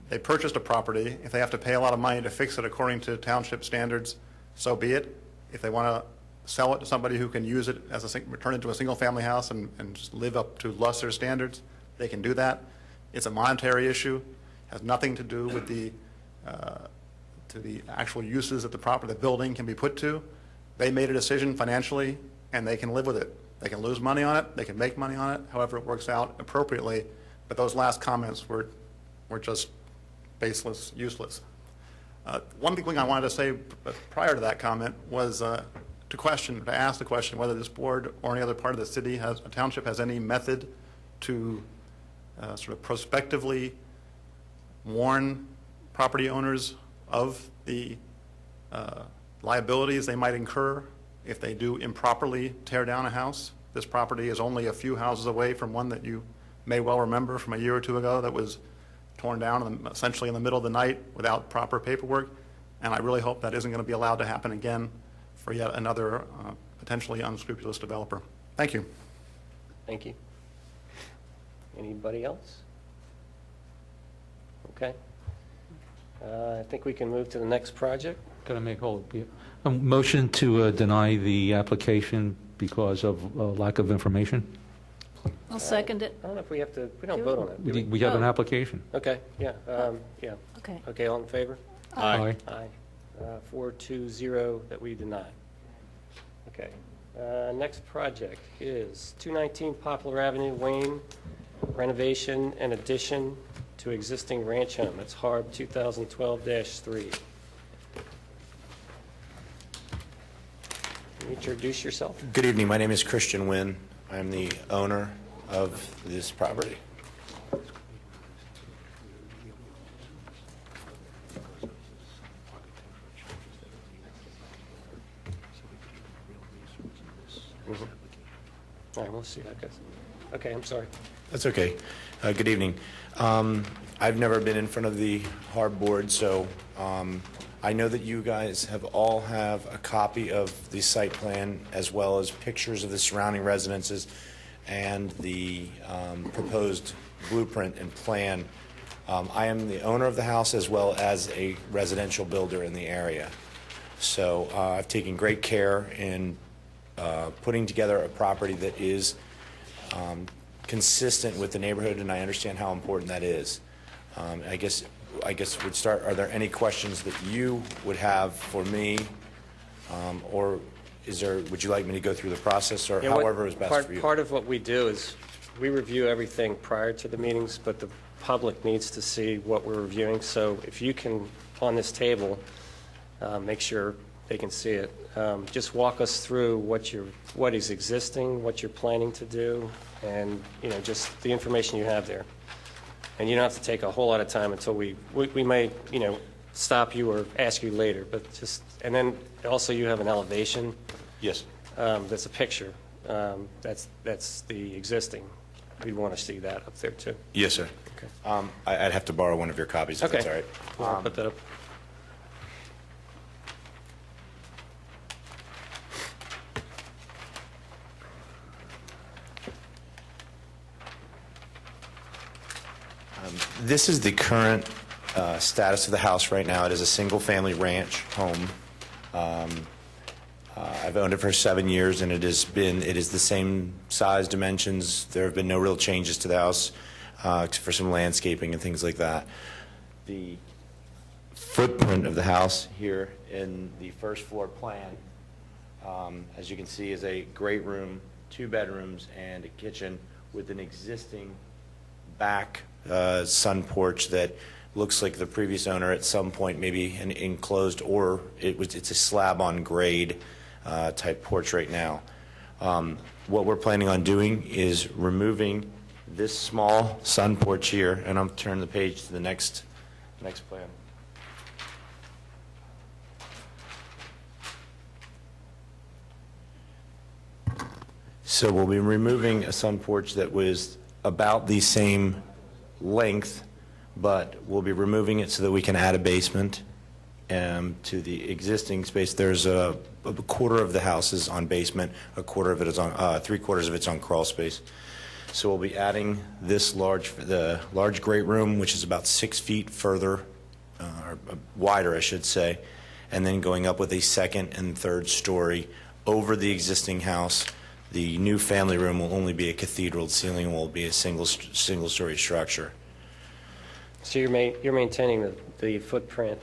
They purchased a property. If they have to pay a lot of money to fix it according to township standards, so be it. If they want to sell it to somebody who can use it as turn it into a single-family house and just live up to lesser standards, they can do that. It's a monetary issue. Has nothing to do with the actual uses that the building can be put to. They made a decision financially, and they can live with it. They can lose money on it. They can make money on it. However, it works out appropriately. But those last comments were just baseless, useless. One thing I wanted to say prior to that comment was to ask the question whether this board or any other part of the city a township has any method to sort of prospectively warn property owners of the liabilities they might incur if they do improperly tear down a house. This property is only a few houses away from one that you may well remember from a year or two ago that was torn down essentially in the middle of the night without proper paperwork, and I really hope that isn't going to be allowed to happen again for yet another potentially unscrupulous developer. Thank you. Thank you. Anybody else? Okay. I think we can move to the next project. Got to make a motion to deny the application because of lack of information. I'll second it. I don't know if we have to, we don't vote on it. do we? We have an application. Okay, yeah, yeah. Okay. Okay, all in favor? Aye. Aye. 420 that we deny. Okay. Next project is 219 Poplar Avenue, Wayne, renovation and addition to existing ranch home. That's Harb 2012-3. Can you introduce yourself? Good evening. My name is Christian Wynn. I'm the owner of this property. All right, we'll see how it goes. Okay, I'm sorry. That's okay. Good evening. I've never been in front of the Harb board, so I know that you guys all have a copy of the site plan as well as pictures of the surrounding residences and the proposed blueprint and plan. I am the owner of the house as well as a residential builder in the area. So I've taken great care in putting together a property that is consistent with the neighborhood, and I understand how important that is. I guess we'd start, are there any questions that you would have for me, or would you like me to go through the process, or however is best for you? Part of what we do is we review everything prior to the meetings, but the public needs to see what we're reviewing. So if you can, on this table, make sure they can see it. Just walk us through what is existing, what you're planning to do, and just the information you have there. And you don't have to take a whole lot of time until we may stop you or ask you later, but just, and then also you have an elevation. Yes. That's a picture. That's the existing. We'd want to see that up there, too. Yes, sir. Okay. I'd have to borrow one of your copies, if Okay. that's all right. I'll put that up. This is the current status of the house right now. It is a single-family ranch home. I've owned it for 7 years, and it is the same size, dimensions. There have been no real changes to the house, except for some landscaping and things like that. The footprint of the house here in the first floor plan, as you can see, is a great room, 2 bedrooms, and a kitchen with an existing back sun porch that looks like the previous owner at some point maybe an enclosed, or it's a slab on grade type porch right now. What we're planning on doing is removing this small sun porch here, and I'll turn the page to the next plan. So we'll be removing a sun porch that was about the same length, but we'll be removing it so that we can add a basement to the existing space. There's a quarter of the house is on basement, a quarter of it is on, 3/4 of it's on crawl space. So we'll be adding this the large great room, which is about 6 feet further, or wider, I should say, and then going up with a second and third story over the existing house. The new family room will only be a cathedral ceiling, will be a single-story structure. So you're maintaining the footprint,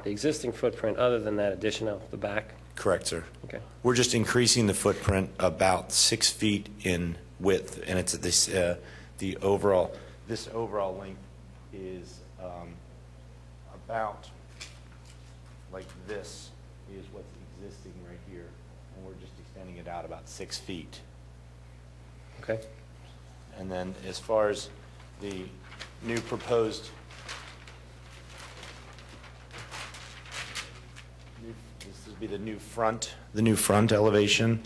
the existing footprint, other than that addition out the back? Correct, sir. Okay. We're just increasing the footprint about 6 feet in width, and it's this this overall length is about like this is what's existing right here, and we're just extending it out about 6 feet. Okay. And then as far as the new proposed, this will be the new front elevation.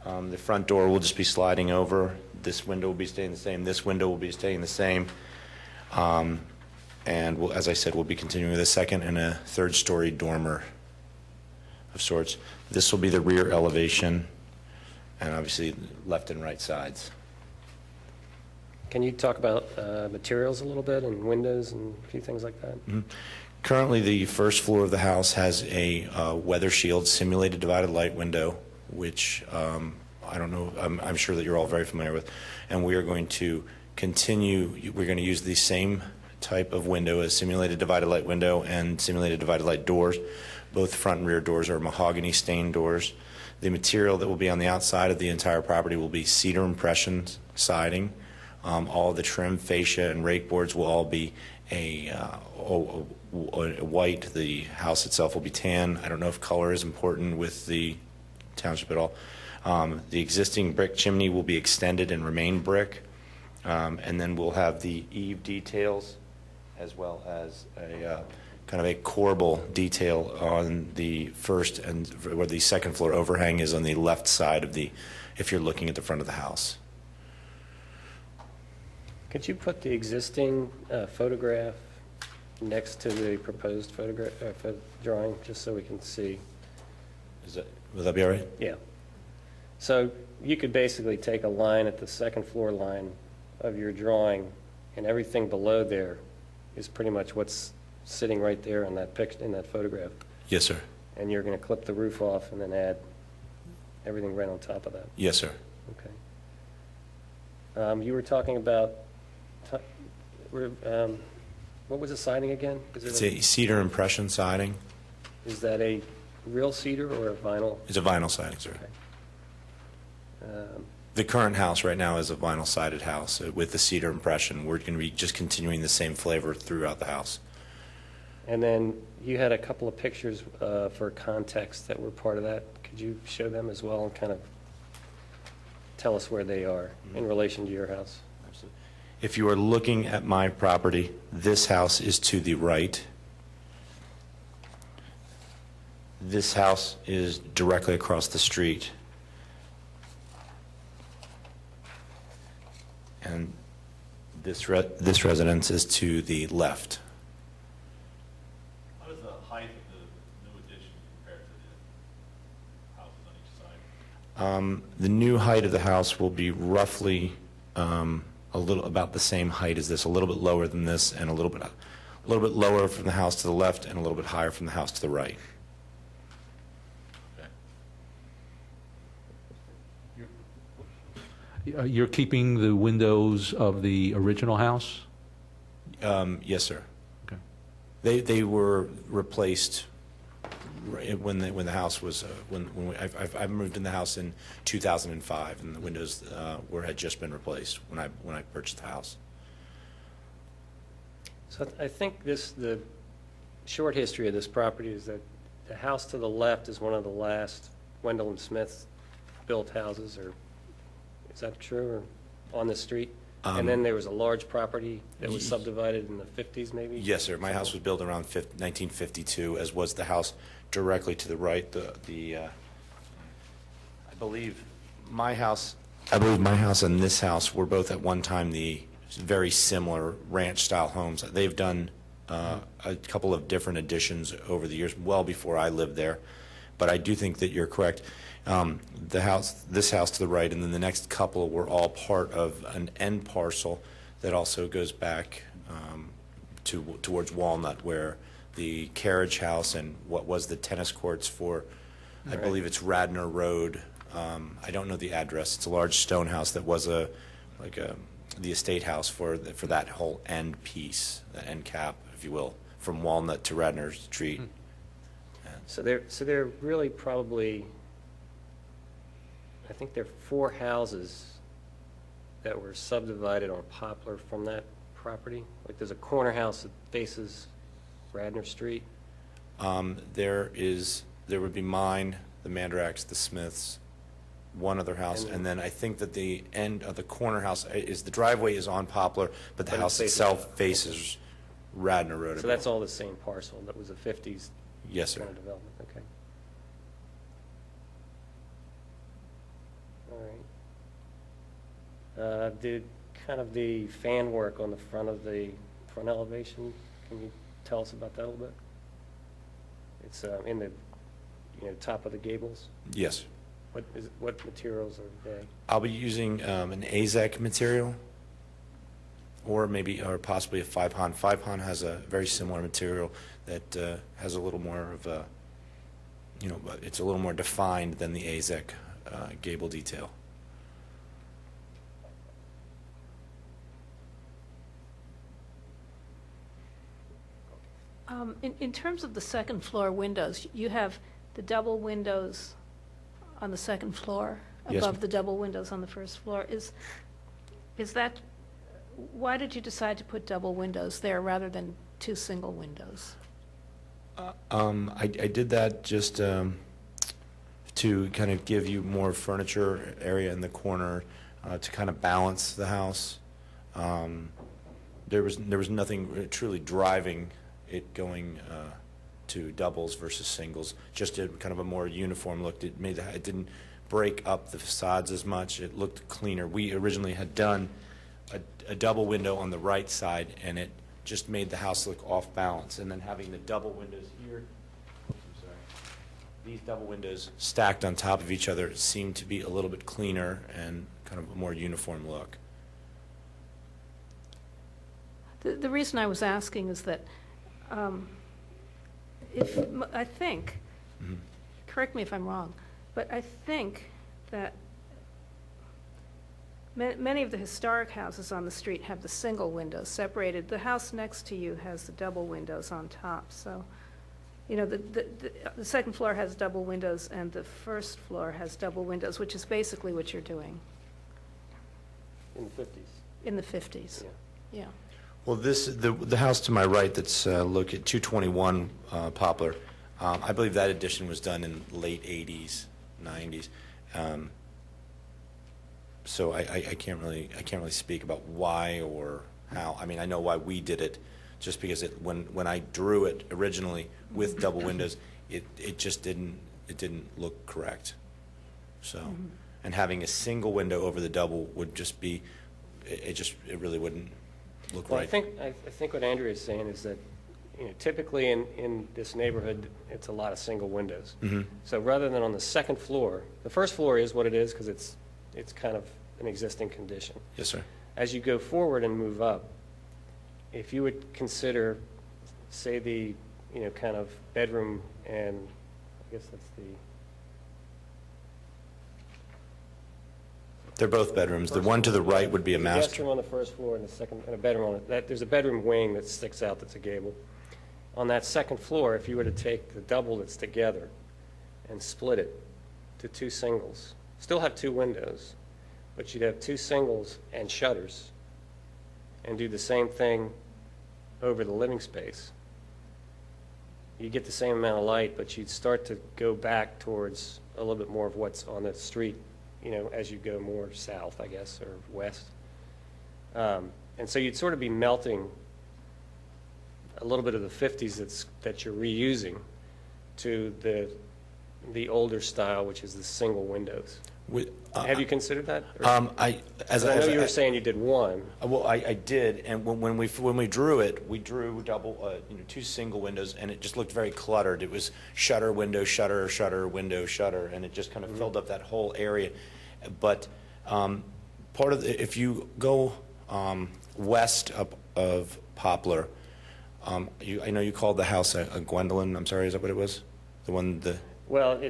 The front door will just be sliding over. This window will be staying the same. This window will be staying the same. And as I said, we'll be continuing with a second and a third story dormer of sorts. This will be the rear elevation, and obviously left and right sides. Can you talk about materials a little bit, and windows and a few things like that? Mm-hmm. Currently, the first floor of the house has a weather shield simulated divided light window, which I don't know, I'm sure that you're all very familiar with. And we are going to continue, we're going to use the same type of window as simulated divided light window and simulated divided light doors. Both front and rear doors are mahogany stained doors. The material that will be on the outside of the entire property will be cedar impression siding. All the trim, fascia, and rake boards will all be a white. The house itself will be tan. I don't know if color is important with the township at all. The existing brick chimney will be extended and remain brick. And then we'll have the eave details as well as a kind of a corbel detail on the first and where the second floor overhang is on the left side of the, if you're looking at the front of the house. Could you put the existing photograph next to the proposed photograph drawing, just so we can see? Will that be all right? Yeah. So you could basically take a line at the second floor line of your drawing, and everything below there is pretty much what's sitting right there in that picture, in that photograph. Yes, sir. And you're going to clip the roof off and then add everything right on top of that. Yes, sir. Okay. You were talking about, what was the siding again? It's a cedar impression siding. Is that a real cedar or a vinyl? It's a vinyl siding, sir. Okay. The current house right now is a vinyl sided house with the cedar impression. We're going to be just continuing the same flavor throughout the house. And then you had a couple of pictures for context that were part of that. Could you show them as well and kind of tell us where they are in relation to your house? Absolutely. If you are looking at my property, this house is to the right. This house is directly across the street. And this residence is to the left. How does the height of the new addition compare to the houses on each side? The new height of the house will be roughly about the same height as this, a little bit lower than this, and a little bit lower from the house to the left, and a little bit higher from the house to the right. You're keeping the windows of the original house? Yes, sir. Okay. They were replaced when the house was I moved in the house in 2005, and the windows had just been replaced when I purchased the house. So I think the short history of this property is that the house to the left is one of the last Wendell and Smith built houses, or is that true, or on the street? And then there was a large property that was subdivided in the 50s, maybe? Yes, sir. My house was built around 1952, as was the house directly to the right. I believe my house and this house were both at one time the very similar ranch-style homes. They've done a couple of different additions over the years, well before I lived there. But I do think that you're correct. This house to the right, and then the next couple were all part of an end parcel that also goes back towards Walnut, where the carriage house and what was the tennis courts for, I believe it's Radnor Road. I don't know the address. It's a large stone house that was the estate house for that whole end piece, the end cap, if you will, from Walnut to Radnor Street. So they're really probably, I think there are 4 houses that were subdivided on Poplar from that property. Like there's a corner house that faces Radnor Street. There would be mine, the Mandraks, the Smiths, one other house, and then I think that the end of the corner house the driveway is on Poplar, but the house itself faces Radnor Road. So that's all the same parcel that was a 50s Yes, sir. kind of development, okay. All right. Did kind of the fan work on the front elevation, can you tell us about that a little bit? It's in the top of the gables. Yes. What materials are they? I'll be using an AZEC material, or possibly a 5-Han. 5-Han has a very similar material that has a little more of a, it's a little more defined than the AZEC gable detail. In terms of the second floor windows, you have the double windows on the second floor Yes, above ma'am. the double windows on the first floor. Is that, why did you decide to put double windows there rather than 2 single windows? I did that just to kind of give you more furniture area in the corner to kind of balance the house. There was nothing truly driving it going to doubles versus singles, just a kind of a more uniform look. It didn't break up the facades as much. It looked cleaner. We originally had done a double window on the right side, and it just made the house look off balance. And then having the double windows here, these double windows stacked on top of each other seemed to be a little bit cleaner and kind of a more uniform look. The reason I was asking is that I think, correct me if I'm wrong, but I think that many of the historic houses on the street have the single windows separated. The house next to you has the double windows on top. So, the second floor has double windows and the first floor has double windows, which is basically what you're doing. In the 50s. In the 50s, yeah. Well, the house to my right that's located 221 Poplar, I believe that addition was done in late 80s, 90s. So I can't really speak about why or how. I mean, I know why we did it, just because when I drew it originally with double windows, it just didn't look correct. So, and having a single window over the double would just be, it really wouldn't look Well, right. I think what Andrea is saying is that, typically in this neighborhood, it's a lot of single windows. So rather than on the second floor, the first floor is what it is because it's kind of an existing condition. Yes, sir. As you go forward and move up, if you would consider, say, the, kind of bedroom and, I guess that's the... They're both bedrooms. The one to the right would be a There's master. guest room on the first floor and the second, and a bedroom on it. There's a bedroom wing that sticks out that's a gable. On that second floor, if you were to take the double that's together and split it to two singles, still have two windows, but you'd have two singles and shutters, and do the same thing over the living space, you get the same amount of light, but you'd start to go back towards a little bit more of what's on the street, as you go more south, I guess, or west. And so you'd sort of be melting a little bit of the 50s that you're reusing to the older style, which is the single windows. Have you considered that? I know you were saying you did one. Well, I did, and when we drew it, we drew double, two single windows, and it just looked very cluttered. It was shutter, window, shutter, shutter, window, shutter, and it just kind of filled up that whole area. But part of if you go west up of Poplar, I know you called the house a Gwendolyn. I'm sorry, is that what it was? Well,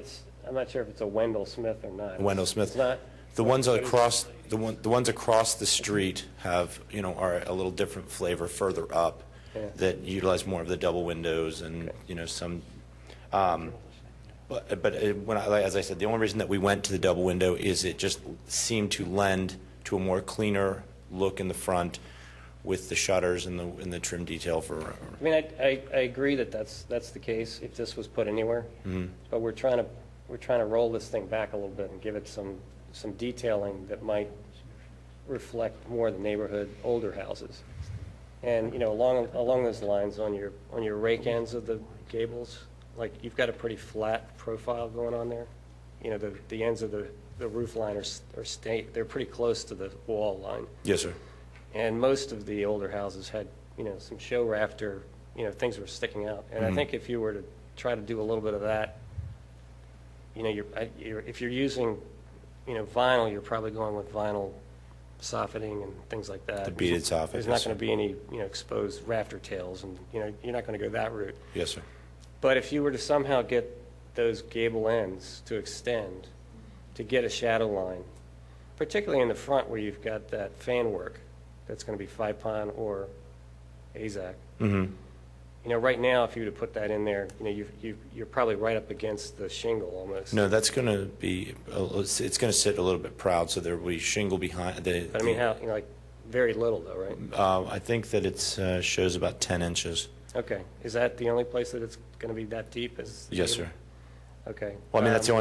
I'm not sure if it's a Wendell Smith or not. Wendell Smith. It's not. The ones across the ones across the street have are a little different flavor further up, that utilize more of the double windows and some. But as I said, the only reason that we went to the double window is it just seemed to lend to a more cleaner look in the front, with the shutters and the trim detail for. I mean, I agree that's the case if this was put anywhere, but we're trying to roll this thing back a little bit and give it some detailing that might reflect more the neighborhood, older houses. And along those lines, on your rake ends of the gables, like you've got a pretty flat profile going on there. The ends of the roof line they're pretty close to the wall line. Yes, sir. And most of the older houses had, some show rafter, things were sticking out. And I think if you were to try to do a little bit of that, if you're using, vinyl, you're probably going with vinyl soffitting and things like that. The beaded soffit. There's not going to be any, exposed rafter tails, and, you're not going to go that route. Yes, sir. But if you were to somehow get those gable ends to extend, to get a shadow line, particularly in the front where you've got that fan work, that's going to be 5-pon or AZAC. Right now, if you were to put that in there, you're probably right up against the shingle almost. No, that's going to be, it's going to sit a little bit proud, so there will be shingle behind. But I mean, how, very little though, right? I think that it shows about 10 inches. Okay. Is that the only place that it's going to be that deep? Yes, sir. Okay. Well, I mean, that's the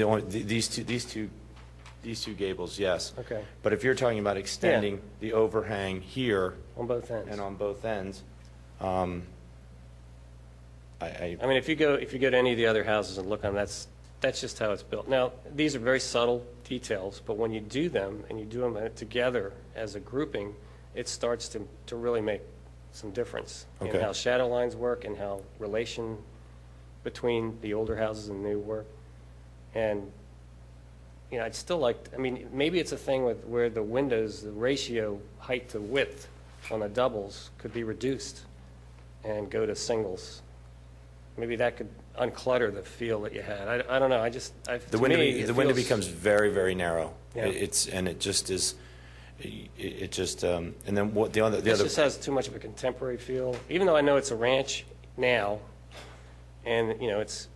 only, these two gables, yes. Okay. But if you're talking about extending the overhang here. On both ends. And on both ends, I mean, if you go to any of the other houses and look on them, that's just how it's built. Now, these are very subtle details, but when you do them and you do them together as a grouping, it starts to really make some difference in how shadow lines work and how relation between the older houses and the new work. And I'd still like, maybe it's a thing where the windows, the ratio height to width on the doubles could be reduced and go to singles. Maybe that could unclutter the feel that you had. I don't know. The window becomes very, very narrow. Yeah. It just is. It just and then what the other. It just has too much of a contemporary feel. Even though I know it's a ranch now, and it's,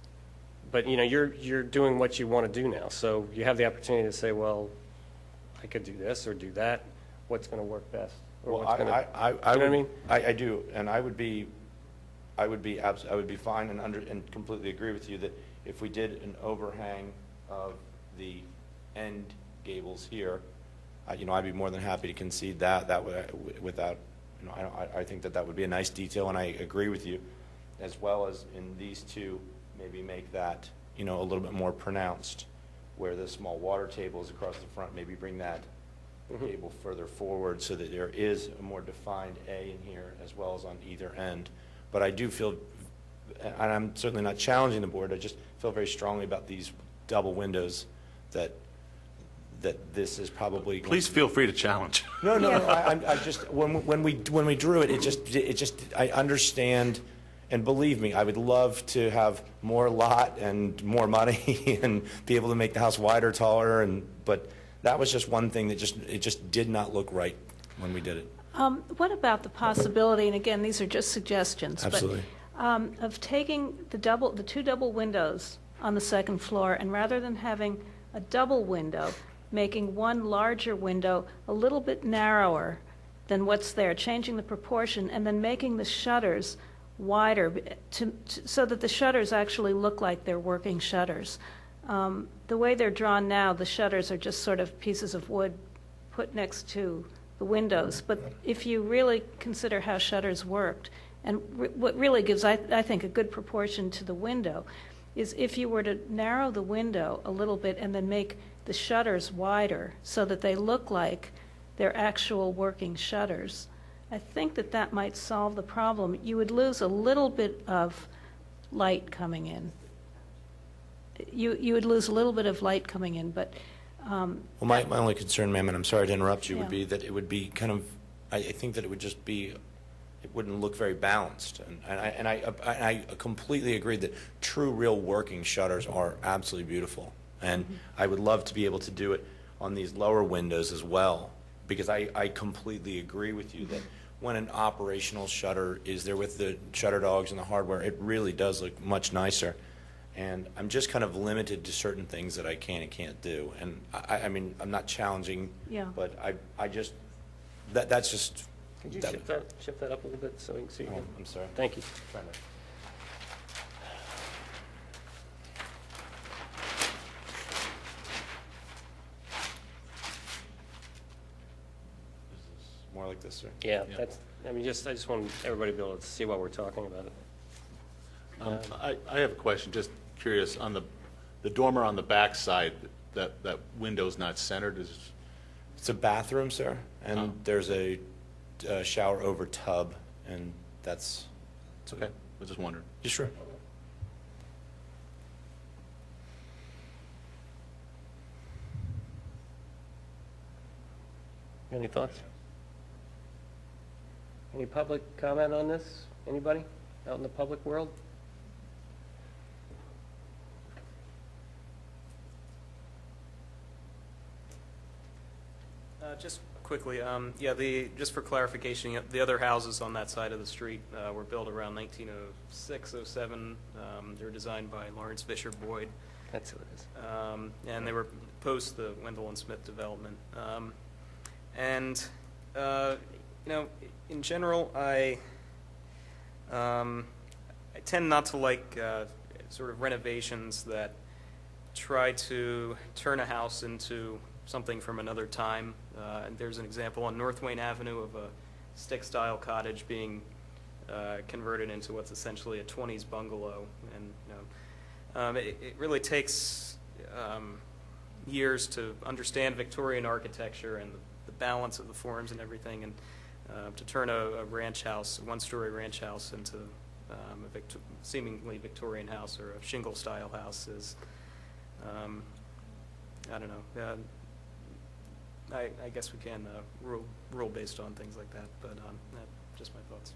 but you're doing what you want to do now. So you have the opportunity to say, well, I could do this or do that. What's going to work best? Or Well, what's gonna, I you know what I mean? I do, and I would be fine and completely agree with you that if we did an overhang of the end gables here, I'd be more than happy to concede that without, I think that would be a nice detail, and I agree with you, as well as in these two maybe make that, a little bit more pronounced, where the small water table is across the front, maybe bring that table further forward so that there is a more defined A in here as well as on either end. But I do feel, and I'm certainly not challenging the board, I just feel very strongly about these double windows that this is probably. Please feel free to challenge. No, I just, when we drew it, it just, I understand, and believe me, I would love to have more lot and more money and be able to make the house wider, taller, but that was just one thing that it just did not look right when we did it. What about the possibility, and again, these are just suggestions, Absolutely. but of taking the two double windows on the second floor, and rather than having a double window, making one larger window a little bit narrower than what's there, changing the proportion, and then making the shutters wider so that the shutters actually look like they're working shutters. The way they're drawn now, the shutters are just sort of pieces of wood put next to the windows. But if you really consider how shutters worked, and what really gives, I think, a good proportion to the window, is if you were to narrow the window a little bit and then make the shutters wider so that they look like they're actual working shutters, I think that might solve the problem. You would lose a little bit of light coming in. You would lose a little bit of light coming in, but... Well, my only concern, ma'am, and I'm sorry to interrupt you, Yeah. would be that it would be kind of, I think that it would just be, it wouldn't look very balanced. And I completely agree that true, real working shutters are absolutely beautiful. And I would love to be able to do it on these lower windows as well, because I completely agree with you that when an operational shutter is there with the shutter dogs and the hardware, it really does look much nicer. And I'm just kind of limited to certain things that I can and can't do. And I mean, I'm not challenging, Yeah. but I just, that's just. Could you that- shift that up a little bit so we can see Oh, again? I'm sorry. Thank you. Trying to- Is this more like this, sir? Yeah, Yeah. that's, I just want everybody to be able to see what we're talking about. I have a question, just curious, on the dormer on the back side, that window's not centered, is, It's a bathroom, sir, and Oh. there's a shower over tub, and that's. it's okay, I was just wondering. You sure? Any thoughts? Any public comment on this? Anybody out in the public world? Just quickly, just for clarification, the other houses on that side of the street were built around 1906, 07. They were designed by Lawrence Fisher Boyd. That's who it is. And they were post the Wendell and Smith development. In general, I tend not to like sort of renovations that try to turn a house into something from another time. And there's an example on North Wayne Avenue of a stick-style cottage being converted into what's essentially a 20s bungalow. And it really takes years to understand Victorian architecture and the balance of the forms and everything, and to turn a ranch house, a one-story ranch house, into a seemingly Victorian house or a shingle-style house is, I don't know. I guess we can rule based on things like that, but just my thoughts.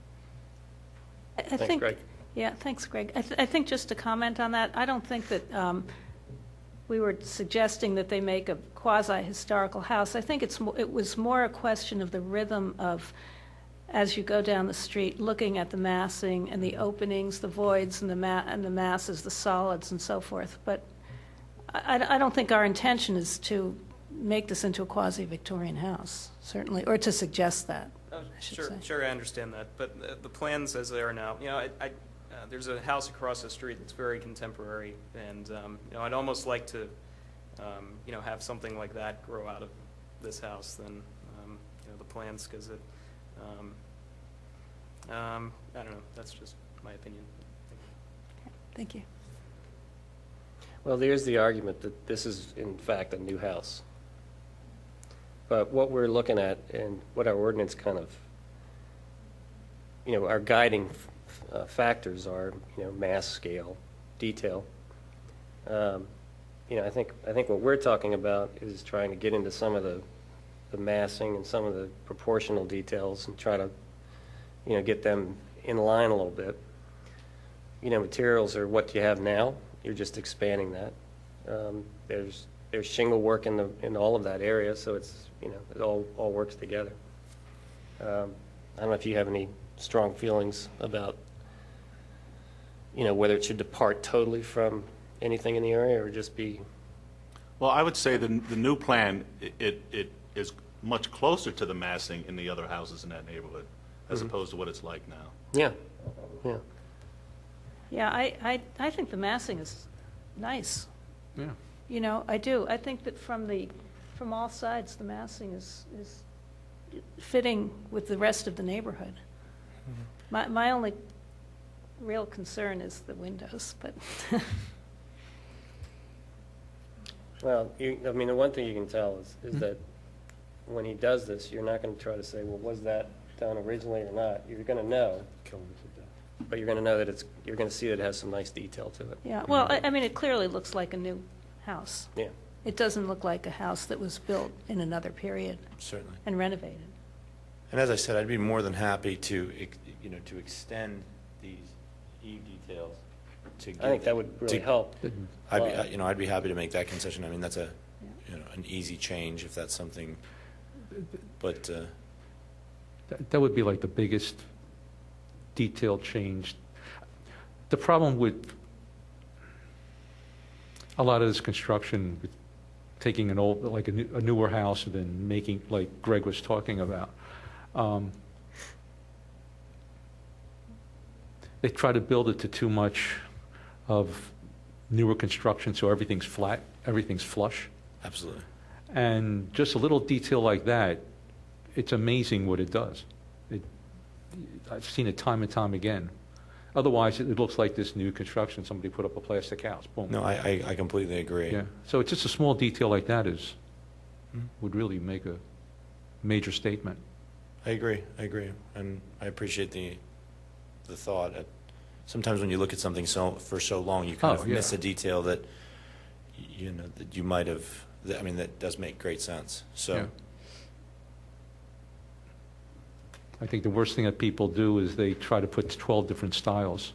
I Thanks, think, Greg. Yeah, thanks, Greg. I think just to comment on that, I don't think that we were suggesting that they make a quasi-historical house. I think it was more a question of the rhythm of, as you go down the street, looking at the massing and the openings, the voids and the masses, the solids and so forth. But I don't think our intention is to make this into a quasi-Victorian house, certainly, or to suggest that. I should say. Sure, I understand that. But the plans as they are now, there's a house across the street that's very contemporary, and I'd almost like to, have something like that grow out of this house than, the plans, because it, I don't know. That's just my opinion. Thank you. Well, there's the argument that this is, in fact, a new house. But what we're looking at and what our ordinance kind of, our guiding factors are, mass, scale, detail. I think what we're talking about is trying to get into some of the massing and some of the proportional details and try to, get them in line a little bit. Materials are what you have now. You're just expanding that. There's shingle work in all of that area, so it's, it all works together. I don't know if you have any strong feelings about, whether it should depart totally from anything in the area or just be. Well, I would say the new plan, it is much closer to the massing in the other houses in that neighborhood as opposed to what it's like now. Yeah. Yeah, I think the massing is nice. Yeah. I do. I think that from all sides, the massing is fitting with the rest of the neighborhood. My only real concern is the windows, but. Well, the one thing you can tell is that when he does this, you're not going to try to say, well, was that done originally or not? You're going to know, but you're going to know that you're going to see that it has some nice detail to it. Yeah, well, it clearly looks like a new house. Yeah. It doesn't look like a house that was built in another period Certainly. and renovated. And as I said, I'd be more than happy to, to extend these eve details to give I think that would really help. I'd be happy to make that concession. That's an easy change if that's something, but. That would be like the biggest detail change. The problem with a lot of this construction, with taking an old, like a newer house and then making, like Greg was talking about, they try to build it to too much of newer construction, so everything's flat, everything's flush. Absolutely. And just a little detail like that, it's amazing what it does. I've seen it time and time again. Otherwise, it looks like this new construction, somebody put up a plastic house, boom. No, I completely agree. Yeah, so it's just a small detail like that would really make a major statement. I agree, and I appreciate the thought. Sometimes when you look at something for so long, you kind of miss a detail that that you might have. That does make great sense. So. Yeah. I think the worst thing that people do is they try to put 12 different styles.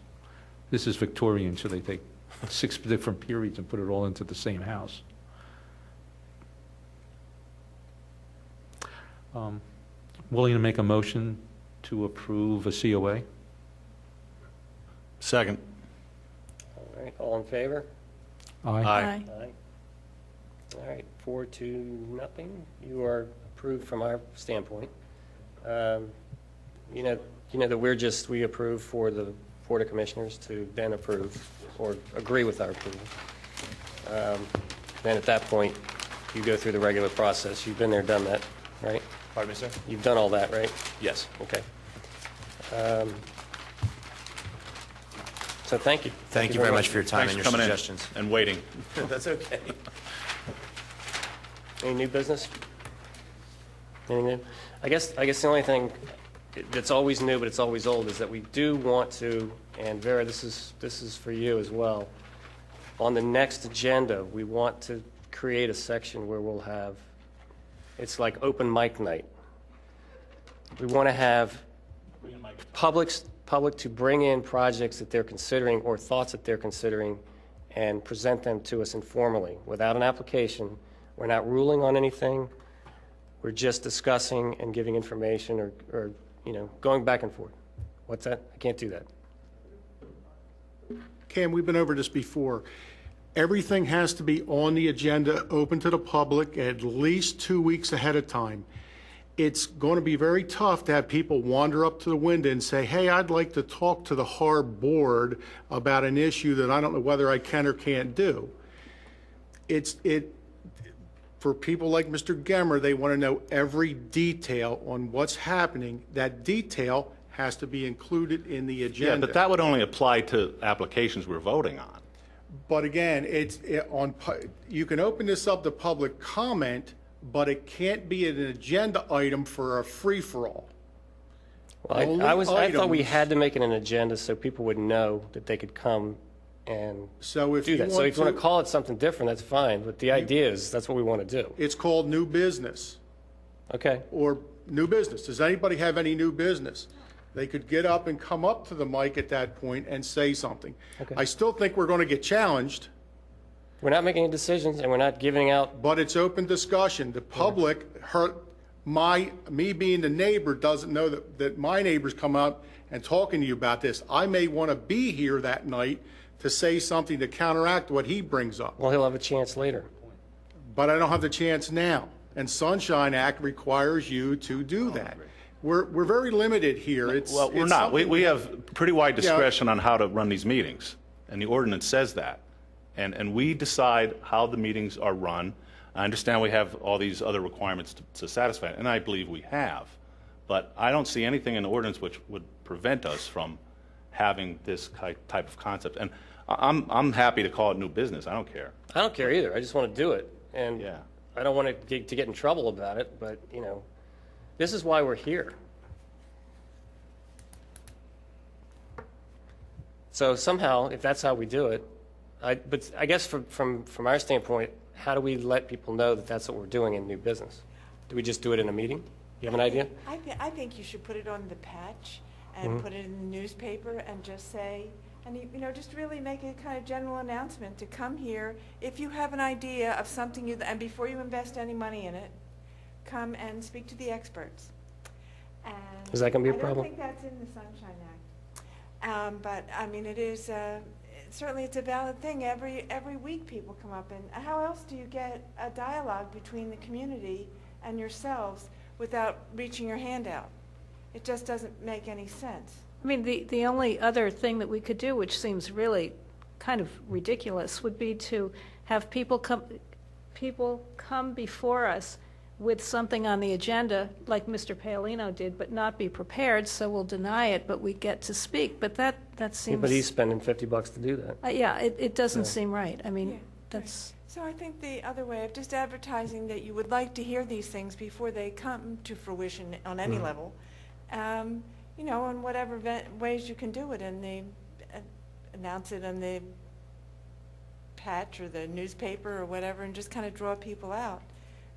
This is Victorian, so they take 6 different periods and put it all into the same house. Willing to make a motion to approve a COA? Second. All right, all in favor? Aye. Aye. Aye. All right, 4-0. You are approved from our standpoint. That we approve for the Board of Commissioners to then approve or agree with our approval. Then at that point, you go through the regular process. You've been there, done that, right? Pardon me, sir? You've done all that, right? Yes. Okay. So thank you. Thank you very much for your time Thanks and for your coming suggestions. in and waiting. That's okay. Any new business? Anything new? I guess the only thing that's always new, but it's always old, is that we do want to, and Vera, this is for you as well. On the next agenda, we want to create a section where we'll have, it's like open mic night. We want to have public to bring in projects that they're considering or thoughts that they're considering and present them to us informally without an application. We're not ruling on anything. We're just discussing and giving information or going back and forth. What's that? I can't do that. Cam, we've been over this before. Everything has to be on the agenda, open to the public at least 2 weeks ahead of time. It's going to be very tough to have people wander up to the window and say, hey, I'd like to talk to the Harb board about an issue that I don't know whether I can or can't do. For people like Mr. Gemmer, they want to know every detail on what's happening. That detail has to be included in the agenda. Yeah, but that would only apply to applications we're voting on. But again, you can open this up to public comment, but it can't be an agenda item for a free-for-all. Well, I thought we had to make it an agenda so people would know that they could come and So if do you that. So want if you want to, to call it something different, that's fine, but the idea is that's what we want to do. it's called new business, Okay? or new business. Does anybody have any new business? They could get up and come up to the mic at that point and say something. Okay. I still think we're going to get challenged, We're not making any decisions, and we're not giving out, but it's open discussion. The public, me being the neighbor doesn't know that my neighbors come up and talking to you about this. I may want to be here that night to say something to counteract what he brings up, well, he'll have a chance later. but I don't have the chance now. And Sunshine Act requires you to do that. We're very limited here. Well, we're it's not. something- We have pretty wide discretion on how to run these meetings, and the ordinance says that. And we decide how the meetings are run. I understand we have all these other requirements to satisfy, and I believe we have. But I don't see anything in the ordinance which would prevent us from having this type of concept. And I'm happy to call it new business. I don't care. I don't care either. I just want to do it. And Yeah. I don't want to get in trouble about it, but, this is why we're here. So somehow, if that's how we do it, but I guess from our standpoint, how do we let people know that that's what we're doing in new business? Do we just do it in a meeting? You have an idea? I think you should put it on the patch and put it in the newspaper and just say, and just really make a kind of general announcement to come here. If you have an idea of something and before you invest any money in it, come and speak to the experts. And Is that gonna be a I problem? don't think that's in the Sunshine Act. But, it is, certainly it's a valid thing. Every week people come up, and how else do you get a dialogue between the community and yourselves without reaching your hand out? It just doesn't make any sense. I mean, the only other thing that we could do, which seems really kind of ridiculous, would be to have people come before us with something on the agenda, like Mr. Paolino did, but not be prepared, so we'll deny it, but we get to speak. But that seems... But he's spending $50 to do that. Yeah, it doesn't seem right. I mean, Yeah, that's... So I think the other way of just advertising that you would like to hear these things before they come to fruition on any level, in whatever ways you can do it, and announce it on the patch or the newspaper or whatever, and just kind of draw people out.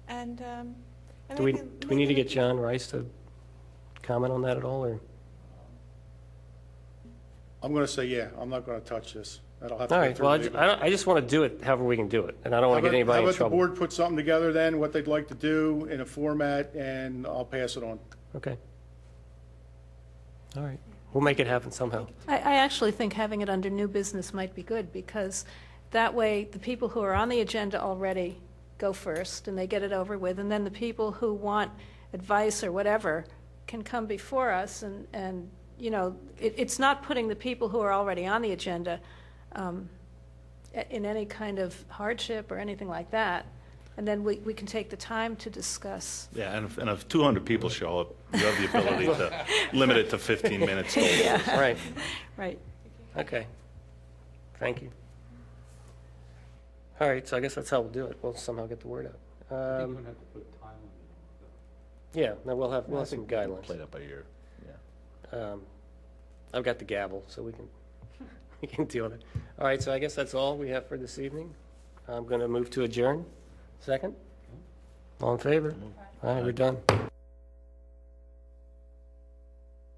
And Do we need to get John Rice to comment on that at all, or? I'm going to say, yeah, I'm not going to touch this. That'll have to All go right, through well, legal. I just want to do it however we can do it, and I don't want to get anybody in How about the trouble. board put something together then, what they'd like to do in a format, and I'll pass it on. Okay. All right. We'll make it happen somehow. I actually think having it under new business might be good, because that way the people who are on the agenda already go first, and they get it over with, and then the people who want advice or whatever can come before us, and it's not putting the people who are already on the agenda in any kind of hardship or anything like that, and then we can take the time to discuss. Yeah, and if 200 people show up, you have the ability to limit it to 15 minutes. Right. Right. Okay. Thank you. All right, so I guess that's how we'll do it. We'll somehow get the word out. Yeah, no, we'll have some guidelines. Play that by ear. Yeah. I've got the gavel, so we can deal with it. All right, so I guess that's all we have for this evening. I'm going to move to adjourn. Second? All in favor? All right, we're done.